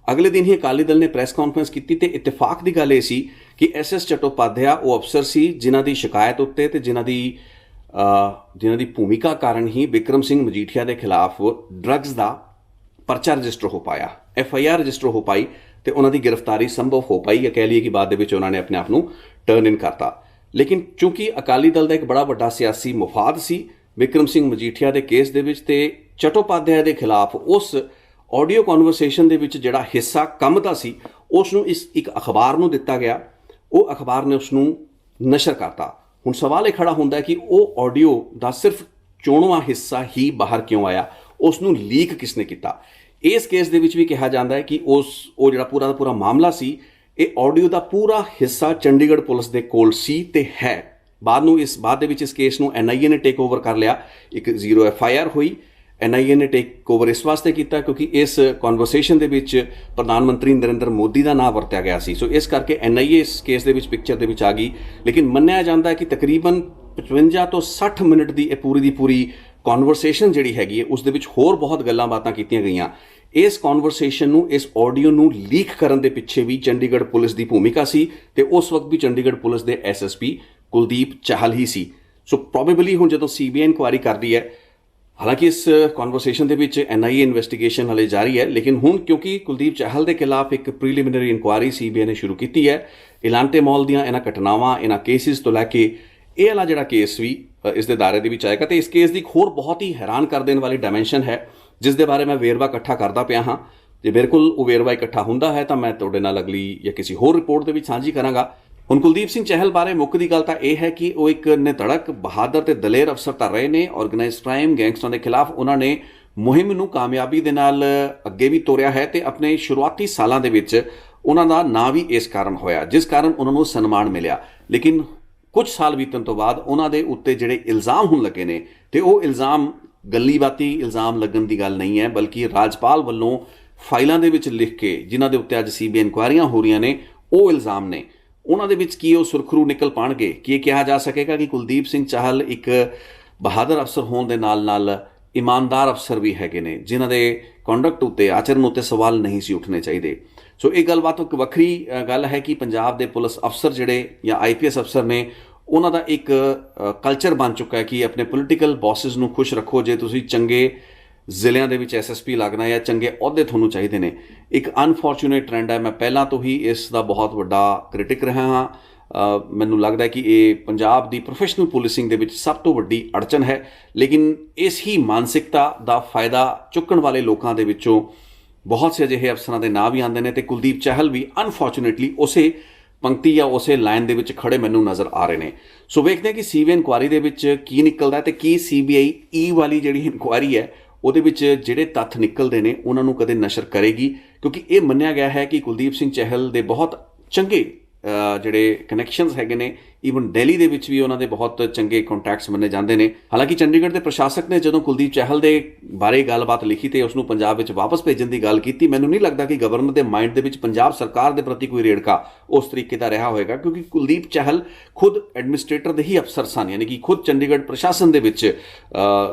ਅਗਲੇ ਦਿਨ ਹੀ ਅਕਾਲੀ ਦਲ ਨੇ ਪ੍ਰੈਸ ਕਾਨਫਰੰਸ ਕੀਤੀ ਤੇ ਇਤਫਾਕ ਦੀ ਗੱਲ ਇਹ ਸੀ ਕਿ SS ਚਟੋਪਾਧਿਆ ਉਹ ਅਫਸਰ ਸੀ ਜਿਨ੍ਹਾਂ ਦੀ ਸ਼ਿਕਾਇਤ ਉੱਤੇ ਤੇ ਜਿਨ੍ਹਾਂ ਦੀ ਭੂਮਿਕਾ ਕਾਰਨ ਹੀ ਵਿਕਰਮ ਸਿੰਘ ਮਜੀਠੀਆ ਦੇ ਖਿਲਾਫ ਡਰੱਗਸ ਦਾ ਪਰਚਾ ਰਜਿਸਟਰ ਹੋ ਪਾਇਆ, FIR ਰਜਿਸਟਰ ਹੋ ਪਾਈ ਤੇ ਉਹਨਾਂ ਦੀ ਗ੍ਰਿਫਤਾਰੀ ਸੰਭਵ ਹੋ ਪਾਈ, ਜਾਂ ਕਹਿ ਲਈਏ ਕਿ ਬਾਅਦ ਦੇ ਵਿੱਚ ਉਹਨਾਂ ਨੇ ਆਪਣੇ ਆਪ ਨੂੰ ਟਰਨ ਇਨ ਕਰਤਾ। ਲੇਕਿਨ ਚੂੰਕਿ ਅਕਾਲੀ ਦਲ ਦਾ ਇੱਕ ਬੜਾ ਵੱਡਾ ਸਿਆਸੀ ਮਫਾਦ ਸੀ ਵਿਕਰਮ ਸਿੰਘ ਮਜੀਠੀਆ ਦੇ ਕੇਸ ਦੇ ਵਿੱਚ, ਤੇ ਚਟੋਪਾਧਿਆ ਦੇ ਖਿਲਾਫ ਉਸ ਆਡੀਓ ਕਨਵਰਸੇਸ਼ਨ ਦੇ ਵਿੱਚ ਜਿਹੜਾ ਹਿੱਸਾ ਕੰਮ ਦਾ ਸੀ ਉਸ ਨੂੰ ਇੱਕ ਅਖਬਾਰ ਨੂੰ ਦਿੱਤਾ ਗਿਆ, ਉਹ ਅਖਬਾਰ ਨੇ ਉਸ ਨੂੰ ਨਸ਼ਰ ਕਰਤਾ। ਹੁਣ ਸਵਾਲ ਇਹ ਖੜਾ ਹੁੰਦਾ ਹੈ ਕਿ ਉਹ ਆਡੀਓ ਦਾ ਸਿਰਫ ਚੋਣਵਾਂ ਹਿੱਸਾ ਹੀ ਬਾਹਰ ਕਿਉਂ ਆਇਆ, ਉਸ ਨੂੰ ਲੀਕ ਕਿਸ ਨੇ ਕੀਤਾ। ਇਸ ਕੇਸ ਦੇ ਵਿੱਚ ਵੀ ਕਿਹਾ ਜਾਂਦਾ ਹੈ ਕਿ ਉਹ ਜਿਹੜਾ ਪੂਰਾ ਦਾ ਪੂਰਾ ਮਾਮਲਾ ਸੀ, ਇਹ ਆਡੀਓ ਦਾ ਪੂਰਾ ਹਿੱਸਾ ਚੰਡੀਗੜ੍ਹ ਪੁਲਿਸ ਦੇ ਕੋਲ ਸੀ ਤੇ ਹੈ। ਬਾਅਦ ਦੇ ਵਿੱਚ ਇਸ ਕੇਸ ਨੂੰ NIA ਨੇ ਟੇਕ ਓਵਰ ਕਰ ਲਿਆ, ਇੱਕ 0 FIR ਹੋਈ। NIA ਨੇ ਟੇਕ ਓਵਰ ਇਸ ਵਾਸਤੇ ਕੀਤਾ ਕਿਉਂਕਿ ਇਸ ਕਨਵਰਸੇਸ਼ਨ ਦੇ ਵਿੱਚ ਪ੍ਰਧਾਨ ਮੰਤਰੀ ਨਰਿੰਦਰ ਮੋਦੀ ਦਾ ਨਾਮ ਵਰਤਿਆ ਗਿਆ ਸੀ, ਸੋ ਇਸ ਕਰਕੇ NIA ਇਸ ਕੇਸ ਦੇ ਵਿੱਚ ਪਿਕਚਰ ਦੇ ਵਿੱਚ ਆ ਗਈ। ਲੇਕਿਨ ਮੰਨਿਆ ਜਾਂਦਾ ਹੈ ਕਿ ਤਕਰੀਬਨ 55 ਤੋਂ 60 ਮਿੰਟ ਦੀ ਇਹ ਪੂਰੀ ਦੀ ਪੂਰੀ ਕਨਵਰਸੇਸ਼ਨ ਜਿਹੜੀ ਹੈਗੀ ਹੈ ਉਸ ਦੇ ਵਿੱਚ ਹੋਰ ਬਹੁਤ ਗੱਲਾਂ ਬਾਤਾਂ ਕੀਤੀਆਂ ਗਈਆਂ। ਇਸ ਕਨਵਰਸੇਸ਼ਨ ਨੂੰ, ਇਸ ਆਡੀਓ ਨੂੰ ਲੀਕ ਕਰਨ ਦੇ ਪਿੱਛੇ ਵੀ ਚੰਡੀਗੜ੍ਹ ਪੁਲਿਸ ਦੀ ਭੂਮਿਕਾ ਸੀ ਤੇ ਉਸ ਵਕਤ ਵੀ ਚੰਡੀਗੜ੍ਹ ਪੁਲਿਸ ਦੇ SSP ਕੁਲਦੀਪ ਚਾਹਲ ਹੀ ਸੀ। ਸੋ ਪ੍ਰੋਬੇਬਲੀ ਹੁਣ ਜਦੋਂ CBI ਇਨਕੁਆਇਰੀ ਕਰਦੀ ਹੈ, ਹਾਲਾਂਕਿ ਇਸ ਕਨਵਰਸੇਸ਼ਨ ਦੇ ਵਿੱਚ NIA ਇਨਵੈਸਟੀਗੇਸ਼ਨ ਹਲੇ ਜਾਰੀ ਹੈ, ਲੇਕਿਨ ਹੁਣ ਕਿਉਂਕਿ ਕੁਲਦੀਪ ਚਾਹਲ ਦੇ ਖਿਲਾਫ ਇੱਕ ਪ੍ਰੀਲਿਮਿਨਰੀ ਇਨਕੁਆਇਰੀ CBI ਨੇ ਸ਼ੁਰੂ ਕੀਤੀ ਹੈ, ਇਲਾਂਟੇ ਮਾਲ ਦੀਆਂ ਇਹਨਾਂ ਘਟਨਾਵਾਂ, ਇਹਨਾਂ ਕੇਸਿਸ ਤੋਂ ਲੈ ਕੇ ਇਹ ਵਾਲਾ ਜਿਹੜਾ ਕੇਸ ਵੀ ਇਸ ਦੇ ਦਾਇਰੇ ਦੇ ਵਿੱਚ ਆਏਗਾ। ਤੇ ਇਸ ਕੇਸ ਦੀ ਇੱਕ ਹੋਰ ਬਹੁਤ ਹੀ ਹੈਰਾਨ ਕਰ ਦੇਣ ਵਾਲੀ ਡਾਇਮੈਂਸ਼ਨ ਹੈ ਜਿਸ ਦੇ ਬਾਰੇ ਮੈਂ ਵੇਰਵਾ ਇਕੱਠਾ ਕਰਦਾ ਪਿਆ ਹਾਂ। ਜੇ ਮੇਰੇ ਕੋਲ ਉਹ ਵੇਰਵਾ ਇਕੱਠਾ ਹੁੰਦਾ ਹੈ ਤਾਂ ਮੈਂ ਤੁਹਾਡੇ ਨਾਲ ਅਗਲੀ ਜਾਂ ਕਿਸੇ ਹੋਰ ਰਿਪੋਰਟ ਦੇ ਵਿੱਚ ਸਾਂਝੀ ਕਰਾਂਗਾ। ਹੁਣ ਕੁਲਦੀਪ ਸਿੰਘ ਚਹਿਲ ਬਾਰੇ ਮੁੱਖ ਦੀ ਗੱਲ ਤਾਂ ਇਹ ਹੈ ਕਿ ਉਹ ਇੱਕ ਨਿਧੜਕ, ਬਹਾਦਰ ਤੇ ਦਲੇਰ ਅਫਸਰ ਤਾਂ ਰਹੇ ਨੇ। ਆਰਗੇਨਾਈਜ਼ਡ ਕ੍ਰਾਈਮ, ਗੈਂਗਸਟਰਾਂ ਦੇ ਖਿਲਾਫ ਉਹਨਾਂ ਨੇ ਮੁਹਿੰਮ ਨੂੰ ਕਾਮਯਾਬੀ ਦੇ ਨਾਲ ਅੱਗੇ ਵੀ ਤੋਰਿਆ ਹੈ ਤੇ ਆਪਣੇ ਸ਼ੁਰੂਆਤੀ ਸਾਲਾਂ ਦੇ ਵਿੱਚ ਉਹਨਾਂ ਦਾ ਨਾਂ ਵੀ ਇਸ ਕਾਰਨ ਹੋਇਆ ਜਿਸ ਕਾਰਨ ਉਹਨਾਂ ਨੂੰ ਸਨਮਾਨ ਮਿਲਿਆ। ਲੇਕਿਨ ਕੁਝ ਸਾਲ ਬੀਤਣ ਤੋਂ ਬਾਅਦ ਉਹਨਾਂ ਦੇ ਉੱਤੇ ਜਿਹੜੇ ਇਲਜ਼ਾਮ ਹੁਣ ਲੱਗੇ ਨੇ, ਤੇ ਉਹ ਇਲਜ਼ਾਮ ਗੱਲੀ ਬਾਤੀ ਇਲਜ਼ਾਮ ਲੱਗਣ ਦੀ ਗੱਲ ਨਹੀਂ ਹੈ, ਬਲਕਿ ਰਾਜਪਾਲ ਵੱਲੋਂ ਫਾਈਲਾਂ ਦੇ ਵਿੱਚ ਲਿਖ ਕੇ ਜਿਨ੍ਹਾਂ ਦੇ ਉੱਤੇ ਅੱਜ CBI ਇਨਕੁਆਇਰੀਆਂ ਹੋ ਰਹੀਆਂ ਨੇ, ਉਹ ਇਲਜ਼ਾਮ ਨੇ। ਉਹਨਾਂ ਦੇ ਵਿੱਚ ਕੀ ਉਹ ਸੁਰਖਰੂ ਨਿਕਲ ਪਾਉਣਗੇ ਕਿ ਇਹ ਕਿਹਾ ਜਾ ਸਕੇਗਾ ਕਿ ਕੁਲਦੀਪ ਸਿੰਘ ਚਾਹਲ ਇੱਕ ਬਹਾਦਰ ਅਫਸਰ ਹੋਣ ਦੇ ਨਾਲ ਨਾਲ ਇਮਾਨਦਾਰ ਅਫਸਰ ਵੀ ਹੈਗੇ ਨੇ ਜਿਨ੍ਹਾਂ ਦੇ ਕੰਡਕਟ ਉੱਤੇ, ਆਚਰਨ ਉੱਤੇ ਸਵਾਲ ਨਹੀਂ ਸੀ ਉੱਠਣੇ ਚਾਹੀਦੇ। ਸੋ ਇਹ ਗੱਲਬਾਤ ਇੱਕ ਵੱਖਰੀ ਗੱਲ ਹੈ ਕਿ ਪੰਜਾਬ ਦੇ ਪੁਲਿਸ ਅਫਸਰ ਜਿਹੜੇ ਜਾਂ IPS ਅਫਸਰ ਨੇ, ਉਹਨਾਂ ਦਾ ਇੱਕ ਕਲਚਰ ਬਣ ਚੁੱਕਾ ਹੈ ਕਿ ਆਪਣੇ ਪੋਲੀਟੀਕਲ ਬੌਸਿਸ ਨੂੰ ਖੁਸ਼ ਰੱਖੋ। ਜੇ ਤੁਸੀਂ ਚੰਗੇ ਜ਼ਿਲ੍ਹਿਆਂ ਦੇ ਵਿੱਚ SSP ਲੱਗਣਾ ਜਾਂ ਚੰਗੇ ਅਹੁਦੇ ਤੁਹਾਨੂੰ ਚਾਹੀਦੇ ਨੇ, ਇੱਕ ਅਨਫੋਰਚੂਨੇਟ ਟ੍ਰੈਂਡ ਹੈ। ਮੈਂ ਪਹਿਲਾਂ ਤੋਂ ਹੀ ਇਸ ਦਾ ਬਹੁਤ ਵੱਡਾ ਕ੍ਰਿਟਿਕ ਰਿਹਾ ਹਾਂ। ਮੈਨੂੰ ਲੱਗਦਾ ਕਿ ਇਹ ਪੰਜਾਬ ਦੀ ਪ੍ਰੋਫੈਸ਼ਨਲ ਪੁਲਿਸਿੰਗ ਦੇ ਵਿੱਚ ਸਭ ਤੋਂ ਵੱਡੀ ਅੜਚਨ ਹੈ। ਲੇਕਿਨ ਇਸ ਹੀ ਮਾਨਸਿਕਤਾ ਦਾ ਫਾਇਦਾ ਚੁੱਕਣ ਵਾਲੇ ਲੋਕਾਂ ਦੇ ਵਿੱਚੋਂ ਬਹੁਤ ਸੇ ਅਜਿਹੇ ਅਫਸਰਾਂ ਦੇ ਨਾਂ ਵੀ ਆਉਂਦੇ ਨੇ ਤੇ ਕੁਲਦੀਪ ਚਾਹਲ ਵੀ ਅਨਫੋਰਚੂਨੇਟਲੀ ਉਸੇ ਪੰਕਤੀ ਜਾਂ ਉਸੇ ਲਾਈਨ ਦੇ ਵਿੱਚ ਖੜੇ ਮੈਨੂੰ ਨਜ਼ਰ ਆ ਰਹੇ ਨੇ। ਸੋ ਵੇਖਦੇ ਹਾਂ ਕਿ CBI ਇਨਕੁਆਇਰੀ ਦੇ ਵਿੱਚ ਕੀ ਨਿਕਲਦਾ ਤੇ ਕੀ CBI ਵਾਲੀ ਜਿਹੜੀ ਇਨਕੁਆਇਰੀ ਹੈ ਉਹਦੇ ਵਿੱਚ ਜਿਹੜੇ ਤੱਥ ਨਿਕਲਦੇ ਨੇ ਉਹਨਾਂ ਨੂੰ ਕਦੇ ਨਸ਼ਰ ਕਰੇਗੀ, ਕਿਉਂਕਿ ਇਹ ਮੰਨਿਆ ਗਿਆ ਹੈ ਕਿ ਕੁਲਦੀਪ ਸਿੰਘ ਚਹਿਲ ਦੇ ਬਹੁਤ ਚੰਗੇ ਜਿਹੜੇ ਕਨੈਕਸ਼ਨਸ ਹੈਗੇ ਨੇ, ਈਵਨ ਦਿੱਲੀ ਦੇ ਵਿੱਚ ਵੀ ਉਹਨਾਂ ਦੇ ਬਹੁਤ ਚੰਗੇ ਕੰਟੈਕਟਸ ਮੰਨੇ ਜਾਂਦੇ ਨੇ। ਹਾਲਾਂਕਿ ਚੰਡੀਗੜ੍ਹ ਦੇ ਪ੍ਰਸ਼ਾਸਕ ਨੇ ਜਦੋਂ ਕੁਲਦੀਪ ਚਾਹਲ ਦੇ ਬਾਰੇ ਗੱਲਬਾਤ ਲਿਖੀ ਤੇ ਉਸ ਨੂੰ ਪੰਜਾਬ ਵਿੱਚ ਵਾਪਸ ਭੇਜਣ ਦੀ ਗੱਲ ਕੀਤੀ, ਮੈਨੂੰ ਨਹੀਂ ਲੱਗਦਾ ਕਿ ਗਵਰਨਰ ਦੇ ਮਾਈਂਡ ਦੇ ਵਿੱਚ ਪੰਜਾਬ ਸਰਕਾਰ ਦੇ ਪ੍ਰਤੀ ਕੋਈ ਰੇੜਕਾ ਉਸ ਤਰੀਕੇ ਦਾ ਰਿਹਾ ਹੋਵੇਗਾ, ਕਿਉਂਕਿ ਕੁਲਦੀਪ ਚਾਹਲ ਖੁਦ ਐਡਮਿਨਿਸਟ੍ਰੇਟਰ ਦੇ ਹੀ ਅਫਸਰ ਸਨ, ਯਾਨੀ ਕਿ ਖੁਦ ਚੰਡੀਗੜ੍ਹ ਪ੍ਰਸ਼ਾਸਨ ਦੇ ਵਿੱਚ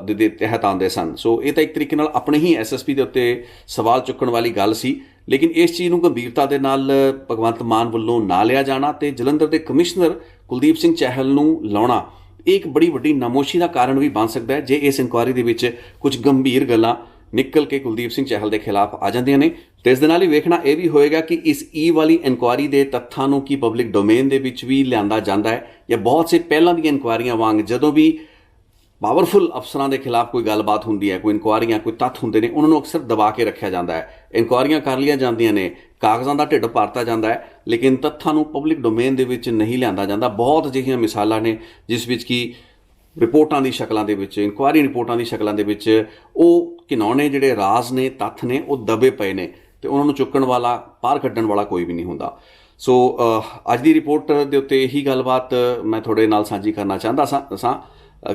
ਦੇ ਤਹਿਤ ਆਉਂਦੇ ਸਨ। ਸੋ ਇਹ ਤਾਂ ਇੱਕ ਤਰੀਕੇ ਨਾਲ ਆਪਣੇ ਹੀ SSP ਦੇ ਉੱਤੇ ਸਵਾਲ ਚੁੱਕਣ ਵਾਲੀ ਗੱਲ ਸੀ। ਲੇਕਿਨ ਇਸ ਚੀਜ਼ ਨੂੰ ਗੰਭੀਰਤਾ ਦੇ ਨਾਲ ਭਗਵੰਤ ਮਾਨ ਵੱਲੋਂ ਨਾ ਲਿਆ ਜਾਣਾ ਤੇ ਜਲੰਧਰ ਦੇ ਕਮਿਸ਼ਨਰ ਕੁਲਦੀਪ ਸਿੰਘ ਚਹਿਲ ਨੂੰ ਲਾਉਣਾ, ਇਹ ਇੱਕ ਬੜੀ ਵੱਡੀ ਨਾਮੋਸ਼ੀ ਦਾ ਕਾਰਨ ਵੀ ਬਣ ਸਕਦਾ ਹੈ ਜੇ ਇਸ ਇਨਕੁਆਇਰੀ ਦੇ ਵਿੱਚ ਕੁਝ ਗੰਭੀਰ ਗੱਲਾਂ ਨਿਕਲ ਕੇ ਕੁਲਦੀਪ ਸਿੰਘ ਚਹਿਲ ਦੇ ਖਿਲਾਫ ਆ ਜਾਂਦੀਆਂ ਨੇ। ਤੇ ਇਸ ਦੇ ਨਾਲ ਹੀ ਵੇਖਣਾ ਇਹ ਵੀ ਹੋਏਗਾ ਕਿ ਇਸ ਵਾਲੀ ਇਨਕੁਆਇਰੀ ਦੇ ਤੱਥਾਂ ਨੂੰ ਕੀ ਪਬਲਿਕ ਡੋਮੇਨ ਦੇ ਵਿੱਚ ਵੀ ਲਿਆਂਦਾ ਜਾਂਦਾ ਹੈ, ਜਾਂ ਬਹੁਤ ਸੇ ਪਹਿਲਾਂ ਦੀਆਂ ਇਨਕੁਆਇਰੀਆਂ ਵਾਂਗ ਜਦੋਂ ਵੀ ਪਾਵਰਫੁਲ ਅਫਸਰਾਂ ਦੇ ਖਿਲਾਫ ਕੋਈ ਗੱਲਬਾਤ ਹੁੰਦੀ ਹੈ, ਕੋਈ ਇਨਕੁਆਇਰੀਆਂ, ਕੋਈ ਤੱਥ ਹੁੰਦੇ ਨੇ, ਉਹਨਾਂ ਨੂੰ ਅਕਸਰ ਦਬਾ ਕੇ ਰੱਖਿਆ ਜਾਂਦਾ ਹੈ। ਇਨਕੁਆਇਰੀਆਂ ਕਰ ਲਈਆਂ ਜਾਂਦੀਆਂ ਨੇ, ਕਾਗਜ਼ਾਂ ਦਾ ਢਿੱਡ ਭਰਤਾ ਜਾਂਦਾ ਹੈ, ਲੇਕਿਨ ਤੱਥਾਂ ਨੂੰ ਪਬਲਿਕ ਡੋਮੇਨ ਦੇ ਵਿੱਚ ਨਹੀਂ ਲਿਆਂਦਾ ਜਾਂਦਾ। ਬਹੁਤ ਅਜਿਹੀਆਂ ਮਿਸਾਲਾਂ ਨੇ ਜਿਸ ਵਿੱਚ ਕਿ ਰਿਪੋਰਟਾਂ ਦੀ ਸ਼ਕਲਾਂ ਦੇ ਵਿੱਚ, ਇਨਕੁਆਇਰੀ ਰਿਪੋਰਟਾਂ ਦੀ ਸ਼ਕਲਾਂ ਦੇ ਵਿੱਚ ਉਹ ਘਿਨੌਣੇ ਜਿਹੜੇ ਰਾਜ਼ ਨੇ, ਤੱਥ ਨੇ, ਉਹ ਦਬੇ ਪਏ ਨੇ ਤੇ ਉਹਨਾਂ ਨੂੰ ਚੁੱਕਣ ਵਾਲਾ, ਬਾਹਰ ਕੱਢਣ ਵਾਲਾ ਕੋਈ ਵੀ ਨਹੀਂ ਹੁੰਦਾ। ਸੋ ਅੱਜ ਦੀ ਰਿਪੋਰਟ ਦੇ ਉੱਤੇ ਇਹੀ ਗੱਲਬਾਤ ਮੈਂ ਤੁਹਾਡੇ ਨਾਲ ਸਾਂਝੀ ਕਰਨਾ ਚਾਹੁੰਦਾ ਸਾਂ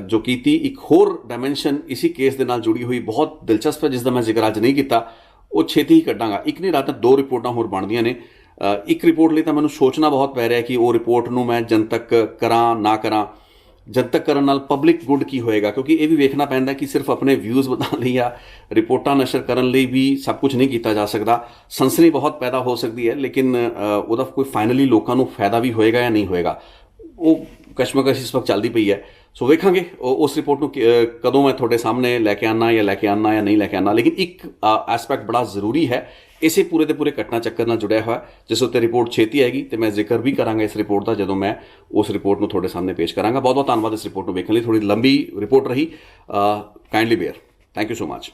ਜੋ ਕੀਤੀ। ਇੱਕ ਹੋਰ ਡਾਇਮੈਂਸ਼ਨ ਇਸੀ ਕੇਸ ਦੇ ਨਾਲ ਜੁੜੀ ਹੋਈ ਬਹੁਤ ਦਿਲਚਸਪ ਹੈ ਜਿਸ ਦਾ ਮੈਂ ਜ਼ਿਕਰ ਅੱਜ ਨਹੀਂ ਕੀਤਾ, ਉਹ ਛੇਤੀ ਹੀ ਕੱਢਾਂਗਾ। ਇੱਕ ਨਹੀਂ ਰਾਤ 2 ਰਿਪੋਰਟਾਂ ਹੋਰ ਬਣਦੀਆਂ ਨੇ। ਇੱਕ ਰਿਪੋਰਟ ਲਈ ਤਾਂ ਮੈਨੂੰ ਸੋਚਣਾ ਬਹੁਤ ਪੈ ਰਿਹਾ ਕਿ ਉਹ ਰਿਪੋਰਟ ਨੂੰ ਮੈਂ ਜਨਤਕ ਕਰਾਂ ਨਾ ਕਰਾਂ। ਜਨਤਕ ਕਰਨ ਨਾਲ ਪਬਲਿਕ ਗੁੱਡ ਕੀ ਹੋਏਗਾ, ਕਿਉਂਕਿ ਇਹ ਵੀ ਵੇਖਣਾ ਪੈਂਦਾ ਕਿ ਸਿਰਫ ਆਪਣੇ ਵਿਊਜ਼ ਵਧਾਉਣ ਲਈ ਜਾਂ ਰਿਪੋਰਟਾਂ ਨਸ਼ਰ ਕਰਨ ਲਈ ਵੀ ਸਭ ਕੁਝ ਨਹੀਂ ਕੀਤਾ ਜਾ ਸਕਦਾ। ਸਨਸਨੀ ਬਹੁਤ ਪੈਦਾ ਹੋ ਸਕਦੀ ਹੈ, ਲੇਕਿਨ ਉਹਦਾ ਕੋਈ ਫਾਈਨਲੀ ਲੋਕਾਂ ਨੂੰ ਫਾਇਦਾ ਵੀ ਹੋਏਗਾ ਜਾਂ ਨਹੀਂ ਹੋਏਗਾ, ਉਹ ਕਸ਼ਮਕਸ਼ ਇਸ ਵਕਤ ਚੱਲਦੀ ਪਈ ਹੈ। ਸੋ ਵੇਖਾਂਗੇ ਉਸ ਰਿਪੋਰਟ ਨੂੰ ਕਦੋਂ ਮੈਂ ਤੁਹਾਡੇ ਸਾਹਮਣੇ ਲੈ ਕੇ ਆਉਣਾ ਜਾਂ ਨਹੀਂ ਲੈ ਕੇ ਆਉਣਾ। ਲੇਕਿਨ ਇੱਕ ਐਸਪੈਕਟ ਬੜਾ ਜ਼ਰੂਰੀ ਹੈ ਇਸੇ ਪੂਰੇ ਦੇ ਪੂਰੇ ਘਟਨਾ ਚੱਕਰ ਨਾਲ ਜੁੜਿਆ ਹੋਇਆ, ਜਿਸ ਉੱਤੇ ਰਿਪੋਰਟ ਛੇਤੀ ਆਏਗੀ ਤੇ ਮੈਂ ਜ਼ਿਕਰ ਵੀ ਕਰਾਂਗਾ ਇਸ ਰਿਪੋਰਟ ਦਾ ਜਦੋਂ ਮੈਂ ਉਸ ਰਿਪੋਰਟ ਨੂੰ ਤੁਹਾਡੇ ਸਾਹਮਣੇ ਪੇਸ਼ ਕਰਾਂਗਾ। ਬਹੁਤ ਬਹੁਤ ਧੰਨਵਾਦ ਇਸ ਰਿਪੋਰਟ ਨੂੰ ਵੇਖਣ ਲਈ। ਥੋੜੀ ਲੰਬੀ ਰਿਪੋਰਟ ਰਹੀ, kindly bear. Thank you so much.